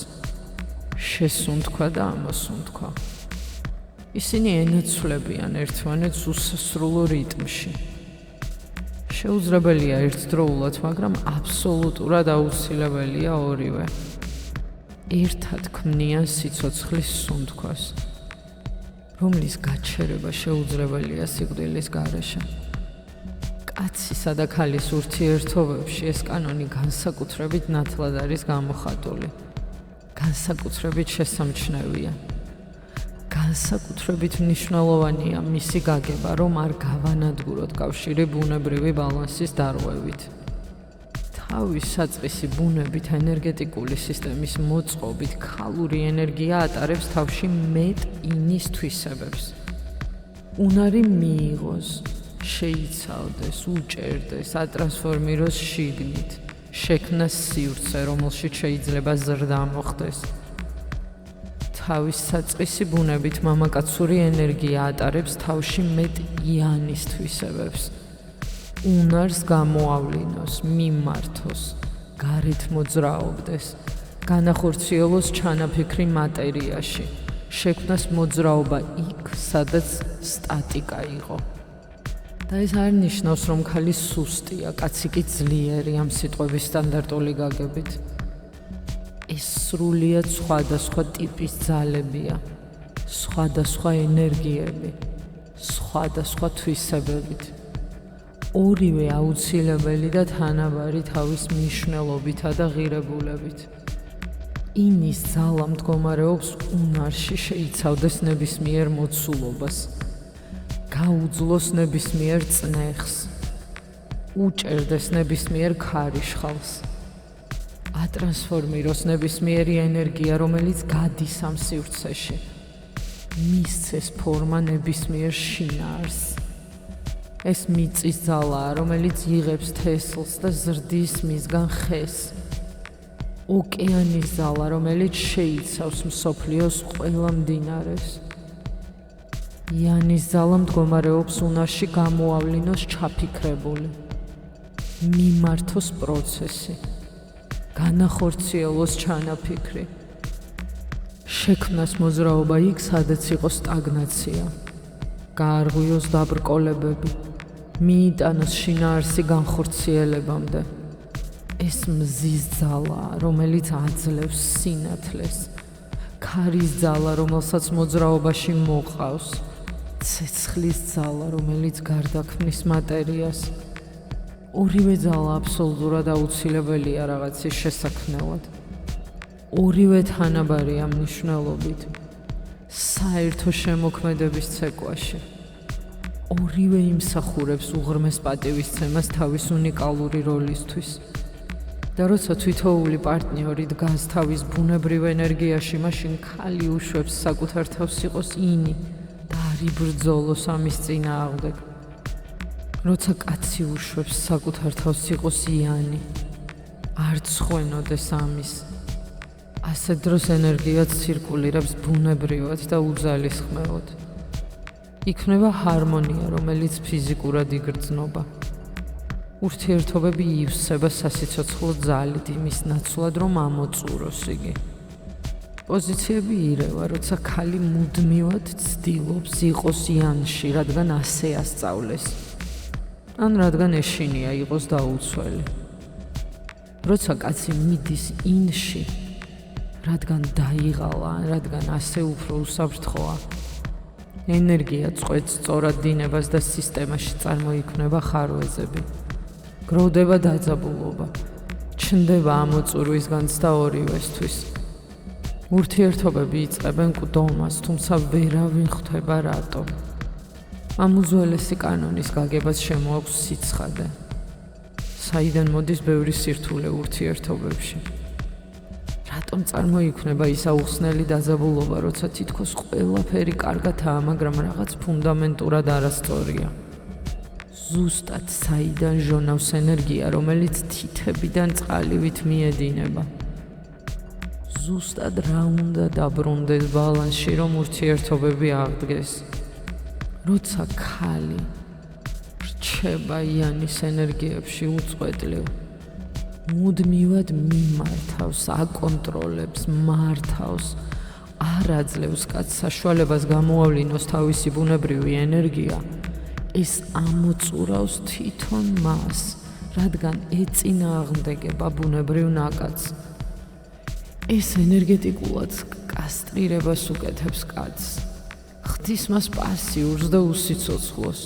შესუნთქვა და ამოსუნთქვა. ისინი ენაცვლებიან ერთმანეთს უსასრულო რიტმში. შეუძლებელია ერთდროულად, მაგრამ აბსოლუტურად აუცილებელია ორივე. ერთად ქმნიან სიცოცხლის სუნთქვას, რომლის გაჩერება შეუძლებელია სიკვდილის გარეშე. კაცისა და ქალის ურთიერთობებში ეს კანონი განსაკუთრებით ნათლად არის გამოხატული, განსაკუთრებით შესამჩნევია. განსაკუთრებით მნიშვნელოვანია მისი გაგება, რომ არ გავანადგუროთ კავშირი ბუნებრივი ბალანსის დარღვევით. თავის საწყისი ბუნებით ენერგეტიკული სისტემის მოწყობით ქალური ენერგია ატარებს თავში მეტ ინის თვისებებს. უნარი მიიღოს, შეიცავდეს, უჭერდეს, ატრანსფორმიროს შიგნით, შექმნას სივრცე, რომელშიც შეიძლება ზრდა მოხდეს. თავის საწყისი ბუნებით მამაკაცური ენერგია ატარებს თავში მეტ იანის თვისებებს. უნარს გამოავლინოს, მიმართოს, გარეთ მოძრაობდეს, განახორციელოს ჩანაფიქრი მატერიაში, შექმნას მოძრაობა იქ, სადაც სტატიკა იყო. და ეს არ ნიშნავს, რომ ქალი სუსტია, კაცი კი ძლიერი ამ სიტყვების სტანდარტული გაგებით. ეს სრულიად სხვადასხვა ტიპის ძალებია, სხვადასხვა ენერგიები, სხვადასხვა თვისებებით. ორივე აუცილებელი და თანაბარი თავის მნიშვნელობითა და ღირებულებით. ინის ძალა მდგომარეობს უნარში შეიცავდეს ნებისმიერ მოცულობას, გაუძლოს ნებისმიერ წნეხს, უჭერდეს ნებისმიერ ქარიშხალს, ატრანსფორმიროს ნებისმიერი ენერგია, რომელიც გადის ამ სივრცეში, მისცეს ფორმა ნებისმიერ შინაარსს. ეს მიწის ძალაა, რომელიც იღებს თესლს და ზრდის მისგან ხეს. ოკეანის ძალა, რომელიც შეიცავს მსოფლიოს ყველა მდინარეს. იანის ძალა მდგომარეობს უნარში გამოავლინოს ჩაფიქრებული, მიმართოს პროცესი, განახორციელოს ჩანაფიქრი, შექმნას მოძრაობა იქ, სადაც იყო სტაგნაცია, გაარღვიოს დაბრკოლებები, მიიტანოს შინაარსი განხორციელებამდე. ეს მზის ძალაა, რომელიც აძლევს სინათლეს, ქარის ძალა, რომელსაც მოძრაობაში მოყავს, ცეცხლის ძალა, რომელიც გარდაქმნის მატერიას. ორივე ძალა აბსოლუტურად აუცილებელია რაღაცის შესაქმნელად. ორივე თანაბარია მნიშვნელობით, საერთო შემოქმედების ცეკვაში. ორივე იმსახურებს უღრმეს პატივისცემას თავის უნიკალური როლისთვის. და როცა თვითოული პარტნიორი დგას თავის ბუნებრივ ენერგიაში, მაშინ ქალი უშვებს საკუთარ თავს იყოს ინი და არ იბრძოლოს ამის წინააღმდეგ. როცა კაცი უშვებს საკუთარ თავს იყოს იანი, არ ცხვენოდეს ამის. ასეთ დროს ენერგია ცირკულირებს ბუნებრივად და უძალისხმევად. იქმნება ჰარმონია, რომელიც ფიზიკურად იგრძნობა. ურთიერთობები ივსება სასიცოცხლო ძალით იმის ნაცვლად, რომ ამოწუროს იგი. პოზიციები ირევა, როცა ქალი მუდმივად ცდილობს იყოს იანში, რადგან ასე ასწავლეს, ან რადგან ეშინია იყოს დაუცველი. როცა კაცი მიდის ინში, რადგან დაიღალა, ან რადგან ასე უფრო უსაფრთხოა, ენერგია წყვეტს სწორად დინებას და სისტემაში წარმოიქმნება ხარვეზები. გროვდება დაძაბულობა, ჩნდება ამოწურვის განცდა ორივესთვის. ურთიერთობები იწყებენ მკვდომას, თუმცა ვერავინ ხვდება რატომ. ამ უძველესი კანონის გაგებას შემოაქვს სიცხადე. საიდან მოდის ბევრი სირთულე ურთიერთობებში? რატომ წარმოიქმნება ის აუხსნელი დაძაბულობა, როცა თითქოს ყველაფერი კარგადაა, მაგრამ რაღაც ფუნდამენტურად არასწორია? ზუსტად საიდან ჟონავს ენერგია, რომელიც თითებიდან წყალივით მიედინება? ზუსტად რა უნდა დაბრუნდეს ბალანსში, რომ ურთიერთობები აღდგეს? როცა ქალი რჩება იანის ენერგიებში უწყვეტლივ, მუდმივად მიმართავს, აკონტროლებს, მართავს, არ აძლევს კაცს საშუალებას გამოავლინოს თავისი ბუნებრივი ენერგია, ეს ამოწურავს თვითონ მას, რადგან ეწინააღმდეგება ბუნებრივ ნაკადს. ეს ენერგეტიკულად კასტრირებას უკეთებს კაცს, ხდის მას პასიურს და უსიცოცხლოს.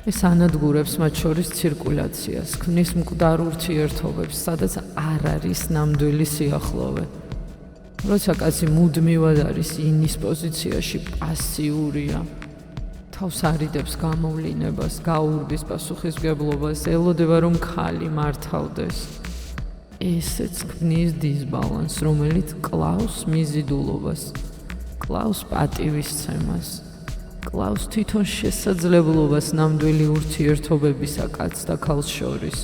ეს ანადგურებს მათ შორის ცირკულაციას, ქმნის მკვდარ ურთიერთობებს, სადაც არ არის ნამდვილი სიახლოვე. როცა კაცი მუდმივად არის ინის პოზიციაში, პასიურია, თავს არიდებს გამოვლინებას, გაურბის პასუხისმგებლობას, ელოდება რომ ქალი მართავდეს. ესეც ქმნის დისბალანსს, რომელიც კლავს მიზიდულობას, კლავს პატივისცემას, კლავს თვითონ შესაძლებლობას ნამდვილი ურთიერთობებისა კაცს და ქალს შორის.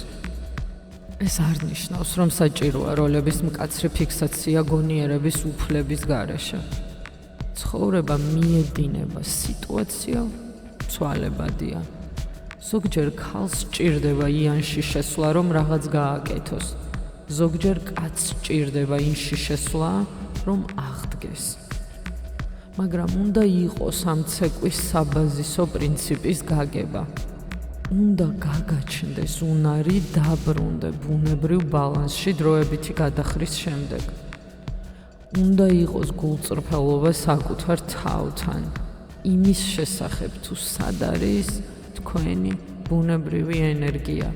ეს არ ნიშნავს, რომ საჭიროა როლების მკაცრი ფიქსაცია გონიერების უფლების გარეშე. ცხოვრება მიედინება, სიტუაცია ცვალებადია. ზოგჯერ ქალს სჭირდება იანში შესვლა, რომ რაღაც გააკეთოს. ზოგჯერ კაცს სჭირდება ინში შესვლა, რომ აღდგეს. მაგრამ უნდა იყოს ამ ცეკვის საბაზისო პრინციპის გაგება. უნდა გაგაჩნდეს უნარი დაბრუნდე ბუნებრივ ბალანსში დროებითი გადახრის შემდეგ. უნდა იყოს გულწრფელობა საკუთარ თავთან, იმის შესახებ თუ სად არის თქვენი ბუნებრივი ენერგია,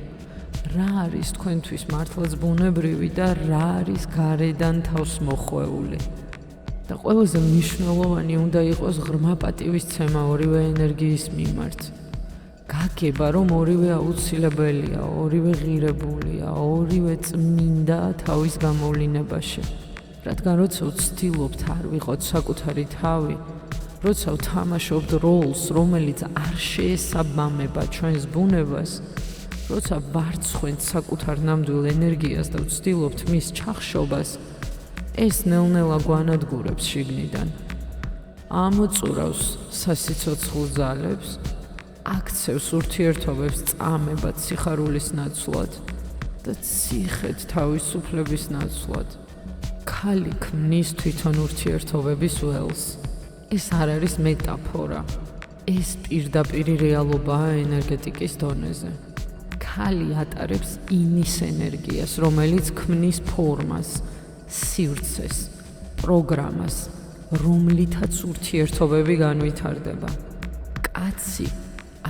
რა არის თქვენთვის მართლაც ბუნებრივი და რა არის გარედან თავს მოხვეული. და ყველაზე მნიშვნელოვანი უნდა იყოს ღრმა პატივისცემა ორივე ენერგიის მიმართ. გაგება, რომ ორივე აუცილებელია, ორივე ღირებულია, ორივე წმინდა თავის გამოვლინებაში. რადგან როცა ვცდილობთ არ ვიყოთ საკუთარი თავი, როცა ვთამაშობთ როლს, რომელიც არ შეესაბამება ჩვენს ბუნებას, როცა ვარცხვენთ საკუთარ ნამდვილ ენერგიას და ვცდილობთ მის ჩახშობას, ეს ნელ-ნელა გვანადგურებს შიგნიდან, ამოწურავს სასიცოცხლო ძალებს, აქცევს ურთიერთობებს წამებად სიხარულის ნაცვლად და ციხედ თავისუფლების ნაცვლად. ქალი ქმნის თვითონ ურთიერთობების ველს. ეს არ არის მეტაფორა, ეს პირდაპირი რეალობაა ენერგეტიკის დონეზე. ქალი ატარებს ინის ენერგიას, რომელიც ქმნის ფორმას, სივრცეს, პროგრამას, რომლითაც ურთიერთობები განვითარდება. კაცი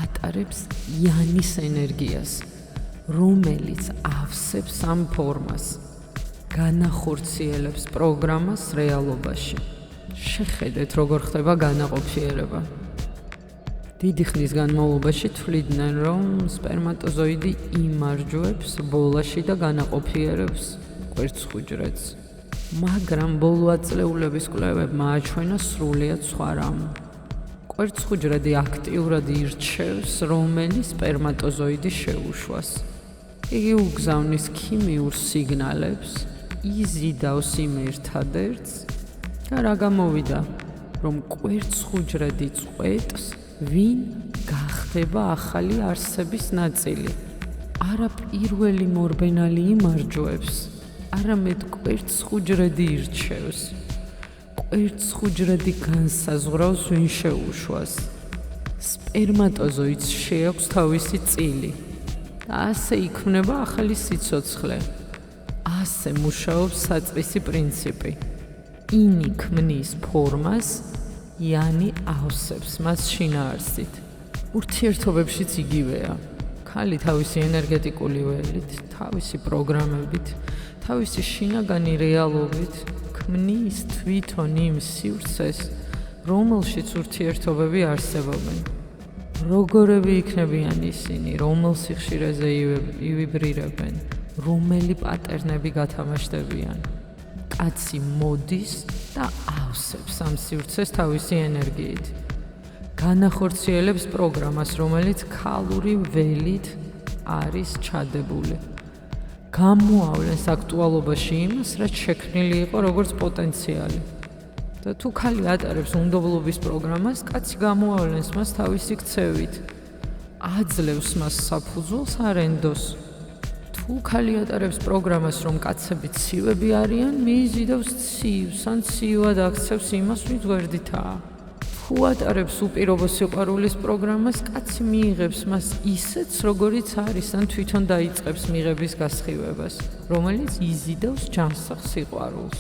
ატარებს იანის ენერგიას, რომელიც ავსებს ამ ფორმას, განახორციელებს პროგრამას რეალობაში. შეხედეთ, როგორ ხდება განაყოფიერება. დიდი ხნის განმავლობაში თვლიდნენ, რომ სპერმატოზოიდი იმარჯვებს ბოლაში და განაყოფიერებს კვერცხუჯრედს. მაგრამ ბოლო აწლეულების კვლევებმა აჩვენა სრულიად სხვა რამ. კვერცხუჯრედი აქტიურად ირჩევს რომელი სპერმატოზოიდი შეუშვას. იგი უგზავნის ქიმიურ სიგნალებს, იზიდავს იმ ერთადერთს და რა გამოვიდა, რომ კვერცხუჯრედი წყვეტს, ვინ გახდება ახალი არსების ნაწილი. არა პირველი მორბენალი იმარჯვებს, არამედ კვერცხუჯრედი ირჩევს. კვერცხუჯრედი განსაზღვრავს, ვინ შეუშვას. სპერმატოზოიდს შეაქვს თავისი წილი და ასე იქმნება ახალი სიცოცხლე. ასე მუშაობს საწყისი პრინციპი. ინი ქმნის ფორმას, იანი ავსებს მას შინაარსით. ურთიერთობებშიც იგივეა. ქალი თავისი ენერგეტიკული ველით, თავისი პროგრამებით, თავისი შინაგანი რეალობით ქმნის თვითონ იმ სივრცეს, რომელშიც ურთიერთობები არსებობენ. როგორები იქნებიან ისინი, რომელ სიხშირეზე ივიბრირებენ, რომელი პატერნები გათამაშდებიან. კაცი მოდის და ავსებს ამ სივრცეს თავისი ენერგიით. განახორციელებს პროგრამას, რომელიც ქალური ველით არის ჩადებული. გამოავლენს აქტუალობაში იმას, რაც შექმნილი იყო როგორც პოტენციალი. და თუ ქალი ატარებს უნდობლობის პროგრამას, კაცი გამოავლენს მას თავისი ქცევით. აძლევს მას საფუძველს არენდოს. თუ ქალი ატარებს პროგრამას, რომ კაცები ცივები არიან, მიიზიდავს ცივს ან ცივად აქცევს იმას, ვინც გვერდითაა. თუ ატარებს უპირობო სიყვარულის პროგრამას, კაცი მიიღებს მას ისეთს, როგორიც არის, ან თვითონ დაიწყებს მიღების გასხივებას, რომელიც იზიდავს ჯანსაღ სიყვარულს.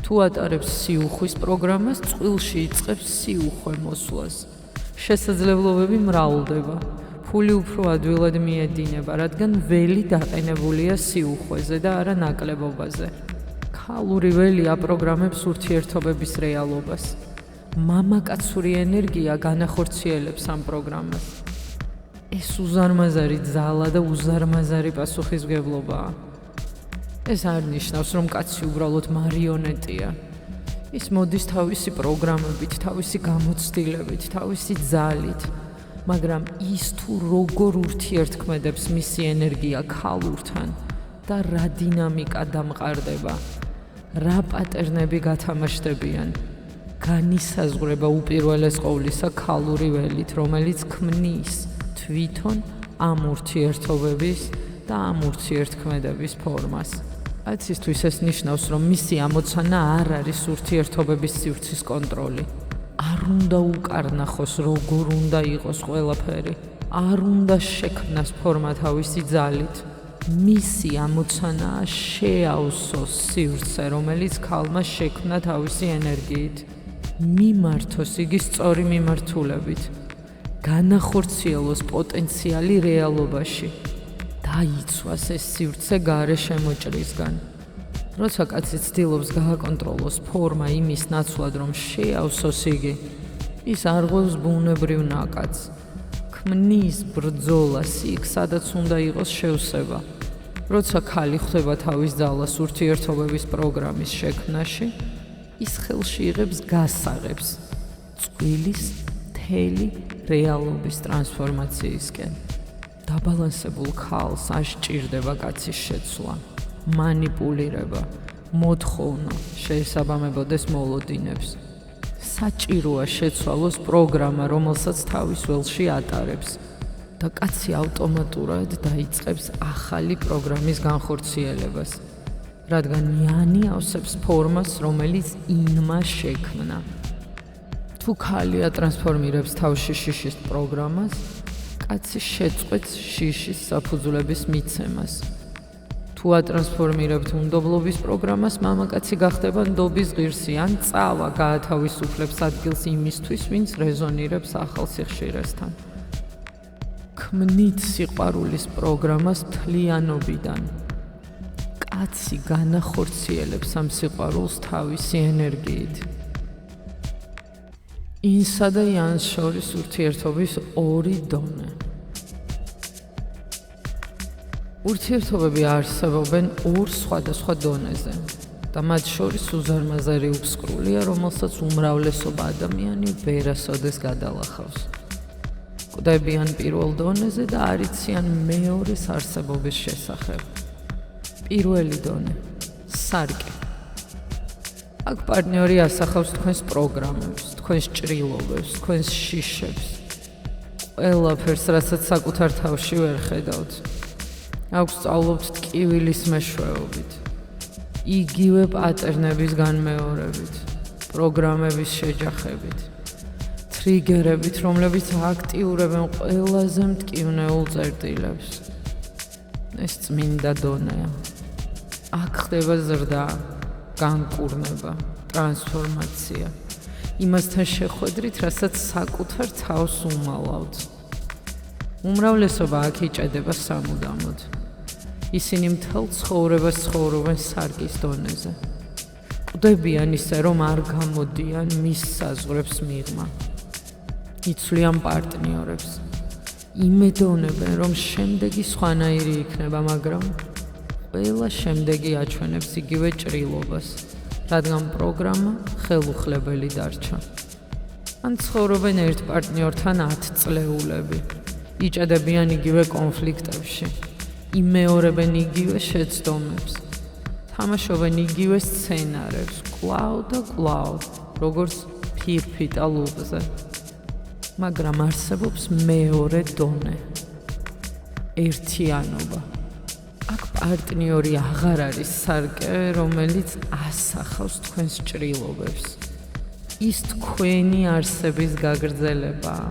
თუ ატარებს სიუხვის პროგრამას, წყვილში იწყებს სიუხვე მოსვლას. შესაძლებლობები მრავლდება. ფული უფრო ადვილად მიედინება, რადგან ველი დაყენებულია სიუხვეზე და არა ნაკლებობაზე. ქალური ველი აპროგრამებს ურთიერთობების რეალობას. მამაკაცური ენერგია განახორციელებს ამ პროგრამას. ეს უზარმაზარი ძალა და უზარმაზარი პასუხისმგებლობაა. ეს არ ნიშნავს, რომ კაცი უბრალოდ მარიონეტია. ის მოდის თავისი პროგრამებით, თავისი გამოცდილებით, თავისი ძალით. მაგრამ ის თუ როგორ ურთიერთქმედებს მისი ენერგია ქალურთან და რა დინამიკა დამყარდება, რა პატერნები გათამაშდებიან, განისაზღვრება უპირველეს ყოვლისა ქალური ველით, რომელიც ქმნის თვითონ ამ ურთიერთობების და ამ ურთიერთქმედების ფორმას. კაცისთვის ეს ნიშნავს, რომ მისი ამოცანა არ არის ურთიერთობების სივრცის კონტროლი. არ უნდა უკარნახოს, როგორ უნდა იყოს ყველაფერი. არ უნდა შექმნას ფორმა თავისი ძალით. მისი ამოცანაა შეავსოს სივრცე, რომელიც ქალმა შექმნა თავისი ენერგიით. მიმართოს იგი სწორი მიმართულებით. განახორციელოს პოტენციალი რეალობაში. დაიცვას ეს სივრცე გარე შემოჭრისგან. როცა კაცი ცდილობს გააკონტროლოს ფორმა იმის ნაცვლად, რომ შეავსოს იგი, ის არღვევს ბუნებრივ ნაკადს. ქმნის ბრძოლას იქ, სადაც უნდა იყოს შევსება. როცა ქალი ხვდება თავის ძალას ურთიერთობების პროგრამის შექმნაში, ის ხელში იღებს გასაღებს წყვილის მთელი რეალობის ტრანსფორმაციისკენ. დაბალანსებულ ქალს არ სჭირდება კაცის შეცვლა, მანიპულირება, მოთხოვნა შეესაბამებოდეს მოლოდინებს. საჭიროა შეცვალოს პროგრამა, რომელსაც თავის ველში ატარებს და კაცი ავტომატურად დაიწყებს ახალი პროგრამის განხორციელებას, რადგან იანი ავსებს ფორმას, რომელიც ინმა შექმნა. თუ ქალი ატრანსფორმირებს თავში შიშის პროგრამას, კაცი შეწყვეტს შიშის საფუძვლების მიცემას. თუ ატრანსფორმირებთ უნდობლობის პროგრამას, მამაკაცი გახდება ნდობის ღირსი ან წავა გაათავისუფლებს ადგილს იმისთვის, ვინც რეზონირებს ახალ სიხშირესთან. ქმნით სიყვარულის პროგრამას მთლიანობიდან. კაცი განახორციელებს ამ სიყვარულს თავისი ენერგიით. ინსა და იანს შორის ურთიერთობის ორი დონე. ურთიერთობები არსებობენ ორ სხვადასხვა დონეზე და მათ შორის უზარმაზარი უფსკრულია, რომელსაც უმრავლესობა ადამიანი ვერასოდეს გადალახავს. კვდებიან პირველ დონეზე და არიციან მეორეს არსებობის შესახებ. პირველი დონე – სარკე. აქ პარტნიორი ასახავს თქვენს პროგრამებს, თქვენს ჭრილობებს, თქვენს შიშებს. ყველაფერს, რასაც საკუთარ თავში ვერ ხედავთ. აქ სწავლობთ ტკივილის მეშვეობით. იგივე პატერნების განმეორებით, პროგრამების შეჯახებით, ტრიგერებით, რომლებიც აქტიურებენ ყველაზე მტკივნეულ წერტილებს. ეს წმინდა დონეა. აქ ხდება ზრდა, განკურნება, ტრანსფორმაცია. იმასთან შეხვედრით, რასაც საკუთარ თავს უმალავთ. უმრავლესობა აქ იჭედება სამუდამოდ. ისინი მთელ ცხოვრებას ცხოვრობენ სარკის დონეზე. ყვდებიან ისე, რომ არ გამოდიან მის საზღვრებს მიღმა. იცვლიან პარტნიორებს. იმედოვნებენ, რომ შემდეგი სხვანაირი იქნება, მაგრამ ყველა შემდეგი აჩვენებს იგივე ჭრილობას, რადგან პროგრამა ხელუხლებელი დარჩა. ან ცხოვრობენ ერთ პარტნიორთან 10 წლეულები, იჭედებიან იგივე კონფლიქტებში, იმეორებენ იგივე შეცდომებს, თამაშობენ იგივე სცენარებს, კვლავ და კვლავ, როგორც ფირფიტა ლუპზე. მაგრამ არსებობს მეორე დონე, ერთიანობა. აქ პარტნიორი აღარ არის სარკე, რომელიც ასახავს თქვენს ჭრილობებს. ის თქვენი არსების გაგრძელებაა,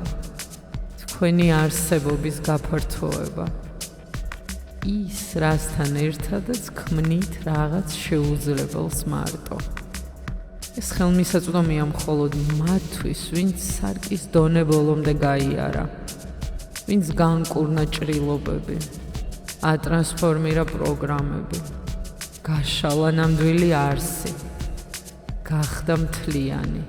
თქვენი არსებობის გაფართოება. ის, რასთან ერთადაც ქმნით რაღაც შეუძლებელს მარტო. ეს ხელმისაწვდომია მხოლოდ მათთვის, ვინც სარკის დონე ბოლომდე გაიარა, ვინც განკურნა ჭრილობები, ატრანსფორმირა პროგრამები, გაშალა ნამდვილი არსი, გახდა მთლიანი.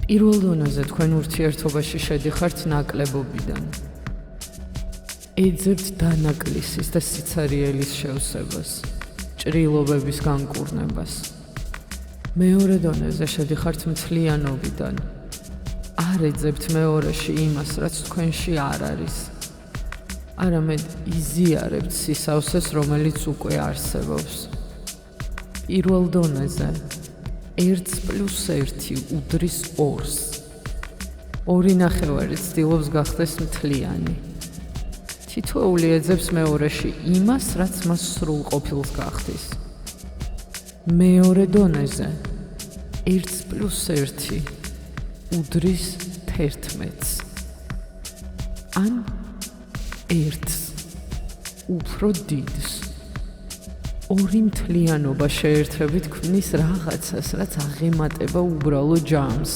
პირველ დონეზე თქვენ ურთიერთობაში შედიხართ ნაკლებობიდან. ეძებთ დანაკლისის და სიცარიელის შევსებას, ჭრილობების განკურნებას. მეორე დონეზე შედიხართ მთლიანობიდან. არ ეძებთ მეორეში იმას, რაც თქვენში არ არის. არამედ იზიარებთ სისავსეს, რომელიც უკვე არსებობს. პირველ დონეზე 1+1 უდრის 2-ს. 2.5 ცდილობს გახდეს მთლიანი. თითოეული ეძებს მეორეში იმას, რაც მას სრულყოფილს გახდის. მეორე დონეზე 1+1 უდრის 11-ს. ან 1-ს უფრო დიდს. 2 მთლიანობა შეერთებით ქმნის რაღაცას, რაც აღემატება უბრალო ჯამს.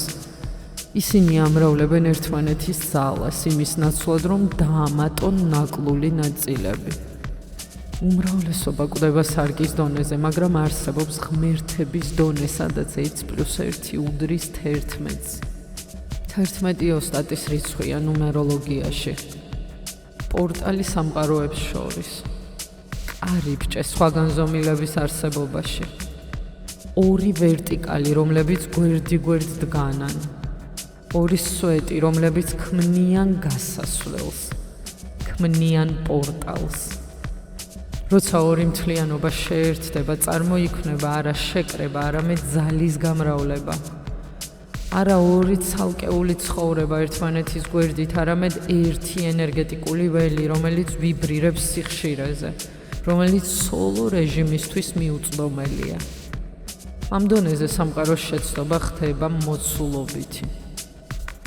ისინი ამრავლებენ ერთმანეთის ძალას, იმის ნაცვლად, რომ დაამატონ ნაკლული ნაწილები. უმრავლესობა კვდება სარკის დონეზე, მაგრამ არსებობს ღმერთების დონე, სადაც 1+1 უდრის 11-ს. 11 ოსტატის რიცხვია ნუმეროლოგიაში. პორტალი სამყაროებს შორის. კარიბჭე სხვაგან ზომილების არსებობაში. 2 ვერტიკალი, რომლებიც გვერდ-გვერდ დგანან. 2 სვეტი, რომლებიც ქმნიან გასასვლელს, ქმნიან პორტალს. როცა 2 მთლიანობა შეერთდება, წარმოიქმნება არა შეკრება, არამედ ძალის გამრავლება. არა 2 ცალკეული ცხოვრება ერთმანეთის გვერდით, არამედ ერთი ენერგეტიკული ველი, რომელიც ვიბრირებს სიხშირეზე, რომელიც სოლო რეჟიმისთვის მიუწვდომელია. ამ დონეზე სამყაროს შეცდობა ხდება მოცულობითი.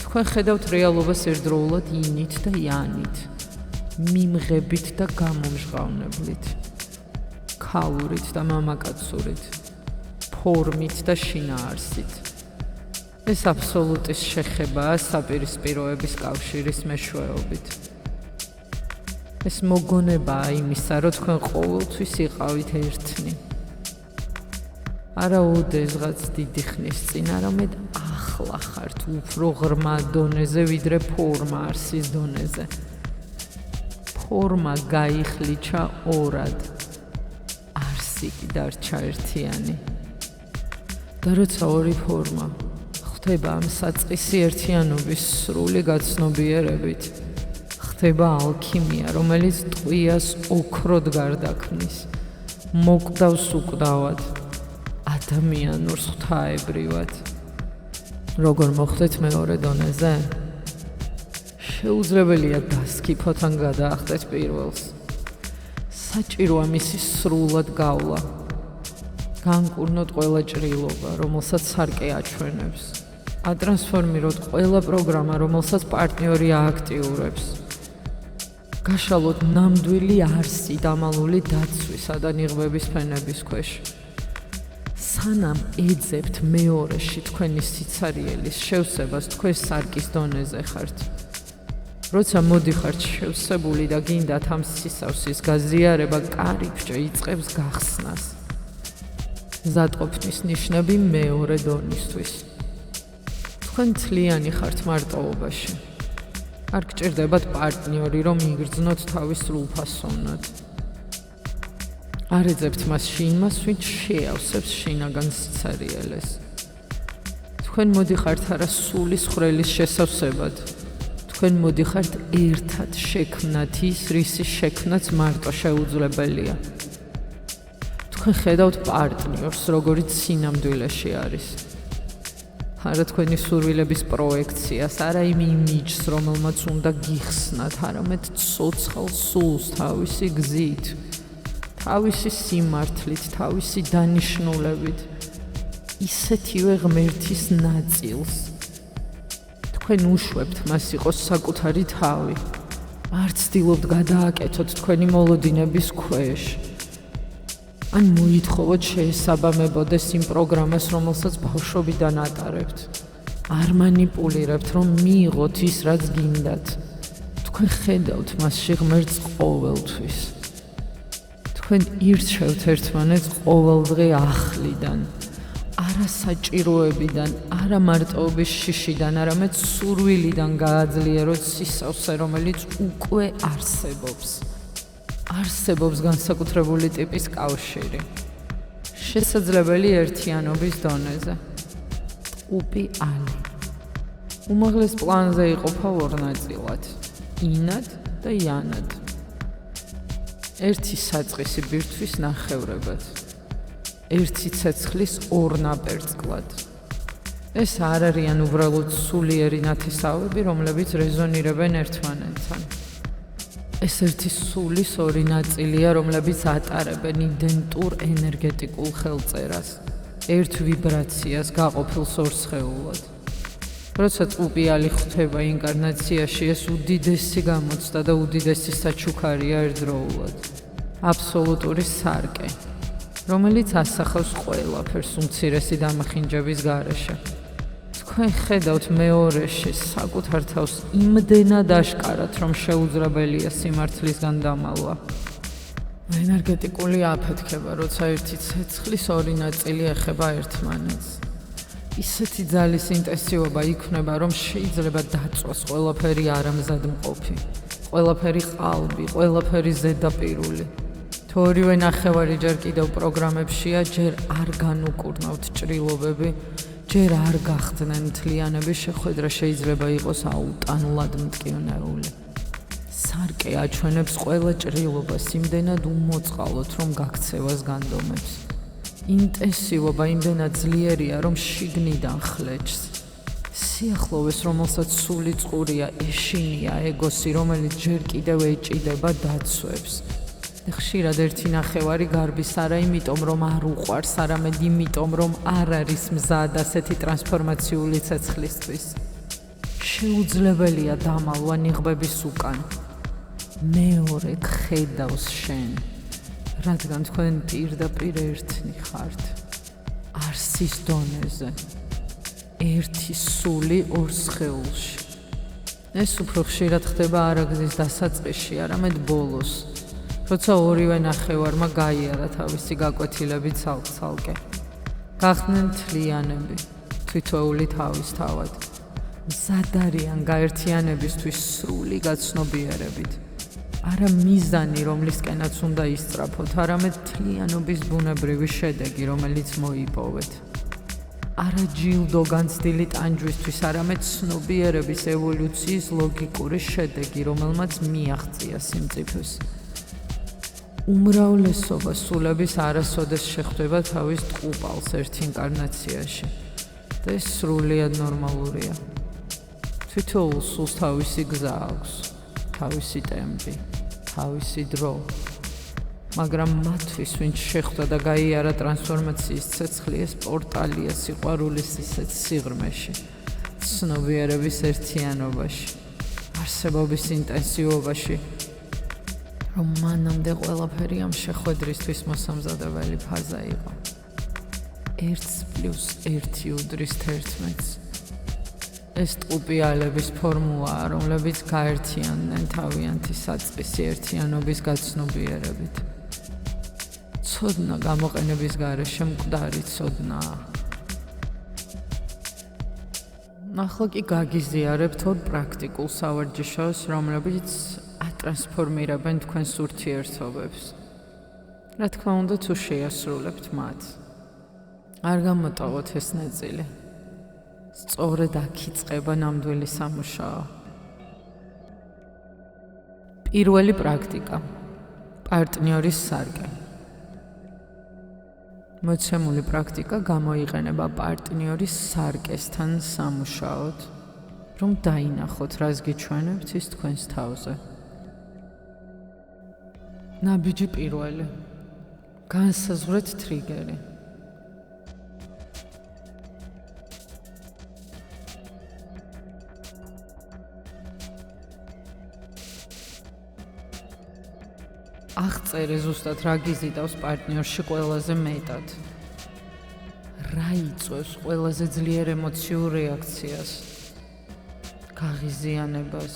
თქვენ ხედავთ რეალობას ერთდროულად ინით და იანით, მიმღებით და გამომჟღავნებლით, ქალურით და მამაკაცურით, ფორმით და შინაარსით. ეს აბსოლუტის შეხებაა საპირისპიროების კავშირის მეშვეობით. ეს მოგონებაა იმისა, რომ თქვენ ყოველთვის იყავით ერთნი. არა ოდესღაც დიდი ხნის წინ, არამედ ახლა ხართ უფრო ღრმა დონეზე, ვიდრე ფორმა არსის დონეზე. ფორმა გაიხლიჩა ორად, არსი კი დარჩა ერთიანი. და როცა 2 ფორმა ხდება ამ საწყისი ერთიანობის სრული გაცნობიერებით, ხდება ალქიმია, რომელიც ტყვიას ოქროდ გარდაქმნის, მოკვდავს უკვდავად, ადამიანურს ღვთაებრივად. როგორ მოხდეთ მეორე დონეზე? შეუძლებელია დასკიფოთ ან გადაახდეთ პირველს. საჭიროა მისი სრულად გავლა. განკურნოთ ყველა ჭრილობა, რომელსაც სარკე აჩვენებს. ატრანსფორმიროთ ყველა პროგრამა, რომელსაც პარტნიორი ააქტიურებს. გაშალოთ ნამდვილი არსი დამალული დაცვისა და ნიღბების ფენების ქვეშ. სანამ ეძებთ მეორეში თქვენი სიცარიელის შევსებას, თქვენ სარკის დონეზე ხართ. როცა მოდიხართ შევსებული და გინდათ ამ სისავსის გაზიარება, კარიბჭე იწყებს გახსნას. მზადყოფნის ნიშნები მეორე დონისთვის. თქვენ თლიანი ხართ მარტოობაში. არ გჭირდებათ პარტნიორი, რომ იგრძნოთ თავის სრულფასოვნად. არ ეძებთ მასში იმას, ვინც შეავსებს შინაგან სიცარიელეს. თქვენ მოდიხართ არა სულის ხვრელის შესავსებად. თქვენ მოდიხართ ერთად შექმნათ ის, რისის შექმნაც მარტო შეუძლებელია. თქვენ ხედავთ პარტნიორს, როგორც სინამდვილეში არის. არა თქვენი სურვილების პროექციას, არა იმ იმიჯს, რომელმაც უნდა გიხსნათ, არამედ ცოცხალ სულს თავისი გზით, თავისი სიმართლით, თავისი დანიშნულებით, ისეთივე ღმერთის ნაწილს. თქვენ უშვებთ მას იყოს საკუთარი თავი. არ ცდილობთ გადააკეთოთ თქვენი მოლოდინების ქვეშ. ან მოითხოვოთ შეესაბამებოდეს იმ პროგრამას, რომელსაც ბავშვობიდან ატარებთ. არ მანიპულირებთ, რომ მიიღოთ ის, რაც გინდათ. თქვენ ხედავთ მასში ღმერთს ყოველთვის. თქვენ ირჩევთ ერთმანეთს ყოველდღე ახლიდან, არა საჭიროებიდან, არა მარტოობის შიშიდან, არამედ სურვილიდან გააძლიეროთ სისავსე, რომელიც უკვე არსებობს. არსებობს განსაკუთრებული ტიპის კავშირი. შესაძლებელი ერთიანობის დონეზე. ტყუპი ალი. უმაღლეს პლანზე იყოფა ორ ნაწილად, ინად და იანად. ერთი საწყისი ბირთვის ნახევრებად. ერთი ცეცხლის ორ ნაპერწკლად. ეს არ არიან უბრალოდ სულიერი ნათესავები, რომლებიც რეზონირებენ ერთმანეთთან. ეს ერთი სულის ორი ნაწილია, რომლებიც ატარებენ იდენტურ ენერგეტიკულ ხელწერას, ერთ ვიბრაციას გაყოფილს ორ სხეულად. როცა ტყუპი ალი ხვდება ინკარნაციაში, ეს უდიდესი გამოცდა და უდიდესი საჩუქარია ერთდროულად. აბსოლუტური სარკე, რომელიც ასახავს ყველაფერს უმცირესი დამახინჯების გარეშე. თქვენ ხედავთ მეორეში საკუთარ თავს იმდენად აშკარად, რომ შეუძლებელია სიმართლისგან დამალვა. ენერგეტიკული აფეთქება, როცა ერთი ცეცხლის ორი ნაწილი ეხება ერთმანეთს. ისეთი ძალის ინტენსივობა იქნება, რომ შეიძლება დაწვას ყველაფერი არამზადმყოფი, ყველაფერი ყალბი, ყველაფერი ზედაპირული. თუ ორივე ნახევარი ჯერ კიდევ პროგრამებშია, ჯერ არ განუკურნავთ ჭრილობები, ჯერ არ გახდნენ მთლიანების შეხვედრა შეიძლება იყოს აუტანლად მტკივნეული. სარკე აჩვენებს ყველა ჭრილობას იმდენად უმოწყალოთ, რომ გაქცევას განდომებს. ინტენსივობა იმდენად ძლიერია, რომ შიგნიდან ხლეჭს. სიახლოვეს, რომელსაც სული წყურია, ეშინია ეგოსი, რომელიც ჯერ კიდევ ეჭიდება დაცვებს. ხშირად ერთი ნახევარი გარბის არა იმიტომ, რომ არ უყვარს, არამედ იმიტომ, რომ არ არის მზად ასეთი ტრანსფორმაციული ცეცხლისთვის. შეუძლებელია დამალვა ნიღბების უკან. მეორე ხედავს შენ, რადგან თქვენ პირდაპირ ერთნი ხართ. არსის დონეზე. ერთი სული ორ სხეულში. ეს უფრო ხშირად ხდება არაგზის დასაწყისში, არამედ ბოლოს. როცა ორივე ნახევარმა გაიარა თავისი გაკვეთილები ცალკე. გახდნენ თლიანები, თითოეული თავისთავად. მზად არიან გაერთიანებისთვის სრული გაცნობიერებით. არა მიზანი, რომლისკენაც უნდა ისწრაფოთ, არამედ თლიანობის ბუნებრივი შედეგი, რომელიც მოიპოვეთ. არა ჯილდო განცდილი ტანჯვისთვის, არამედ ცნობიერების ევოლუციის ლოგიკური შედეგი, რომელმაც მიაღწია სიმწიფეს. უმრავლესობა სულების არასოდეს შეხვდება თავის ტყუპალს ერთ ინკარნაციაში და ეს სრულიად ნორმალურია. თითოეულ სულს თავისი გზა აქვს, თავისი ტემპი, თავისი დრო. მაგრამ მათთვის, ვინც შეხვდა და გაიარა ტრანსფორმაციის ცეცხლი, ეს პორტალია სიყვარულის ისეთ სიღრმეში, ცნობიერების ერთიანობაში, არსებობის ინტენსივობაში, რომ მანამდე ყველაფერი ამ შეხვედრისთვის მოსამზადებელი ფაზა იყო. 1+1 უდრის 11. ეს ტყუპი ალების ფორმულაა, რომლებიც გაერთიანდნენ თავიანთი საწყისი ერთიანობის გაცნობიერებით. ცოდნა გამოყენების გარეშე მკვდარი ცოდნაა. ახლა კი გაგიზიარებთ ორ პრაქტიკულ სავარჯიშოს, რომლებიც ატრანსფორმირებენ თქვენს ურთიერთობებს. რა თქმა უნდა, თუ შეასრულებთ მათ. არ გამოტოვოთ ეს ნაწილი. სწორედ აქ იწყება ნამდვილი სამუშაო. პირველი პრაქტიკა. პარტნიორის სარკე. მოცემული პრაქტიკა გამოიყენება პარტნიორის სარკესთან სამუშაოდ, რომ დაინახოთ, რას გიჩვენებთ ის თქვენს თავზე. ნაბიჯი პირველი. განსაზღვრეთ ტრიგერი. აღწერე ზუსტად რა გიზიდავს პარტნიორში ყველაზე მეტად. რა იწვევს ყველაზე ძლიერ ემოციურ რეაქციას, გაღიზიანებას,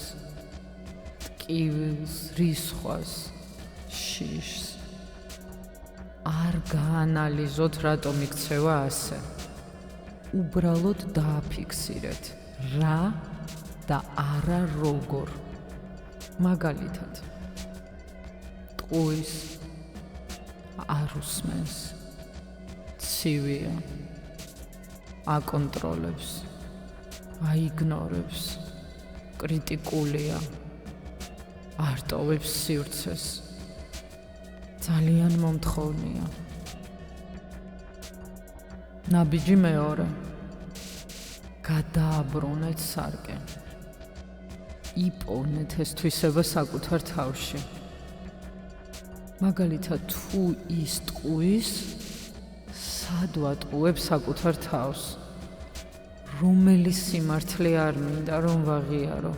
ტკივილს, რისხვას, შიშს. არ გაანალიზოთ, რატომ იქცევა ასე. უბრალოდ დააფიქსირეთ, რა და არა როგორ. მაგალითად, ტყუის, არ უსმენს, ცივია, აკონტროლებს, აიგნორებს, კრიტიკულია, არ ტოვებს სივრცეს, ძალიან მომთხოვნია. ნაბიჯი მეორე. გადააბრუნეთ სარკე. იპოვნეთ ეს თვისება საკუთარ თავში. მაგალითად, თუ ის ტყუის, სად ვატყუებ საკუთარ თავს? რომელი სიმართლე არ მინდა რომ ვაღიარო?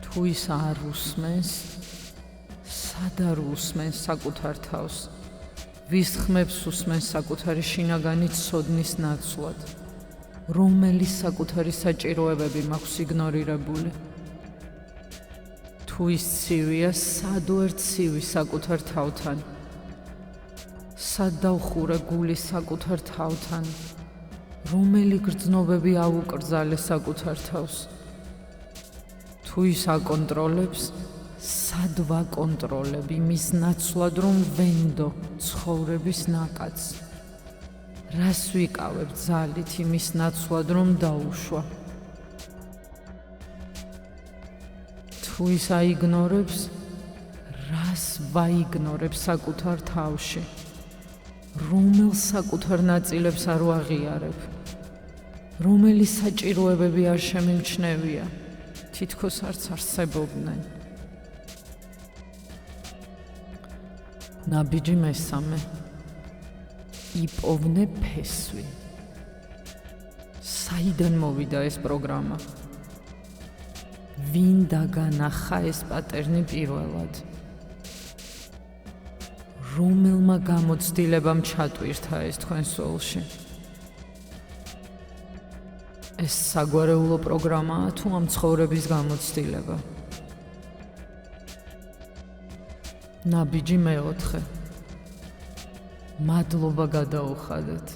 თუ ის არ უსმენს, სად არ უსმენს საკუთარ თავს? ვის ხმებს უსმენს საკუთარი შინაგანი ცოდნის ნაცვლად? რომელი საკუთარი საჭიროებები მაქვს იგნორირებული? თუ ის ცივია, სად ვერ ცივი საკუთარ თავთან? სად დავხურე გული საკუთარ თავთან? რომელი გრძნობები აუკრძალე საკუთარ თავს? თუ ის აკონტროლებს, სად ვაკონტროლებ იმის ნაცვლად, რომ ვენდო ცხოვრების ნაკადს? რას ვიკავებ ძალით იმის ნაცვლად, რომ დაუშვა? თუ ის აიგნორებს, რას ვაიგნორებ საკუთარ თავში? რომელ საკუთარ ნაწილებს არ ვაღიარებ? რომელი საჭიროებები არ შემიმჩნევია, თითქოს არც არსებობდნენ? ნაბიჯი მესამე. იპოვნე ფესვი. საიდან მოვიდა ეს პროგრამა? ვინ დაგანახა ეს პატერნი პირველად? რომელმა გამოცდილებამ ჩატვირთა ეს თქვენ სულში? ეს საგვარეულო პროგრამაა თუ ამ ცხოვრების გამოცდილება? ნაბიჯი მეოთხე. მადლობა გადაუხადეთ.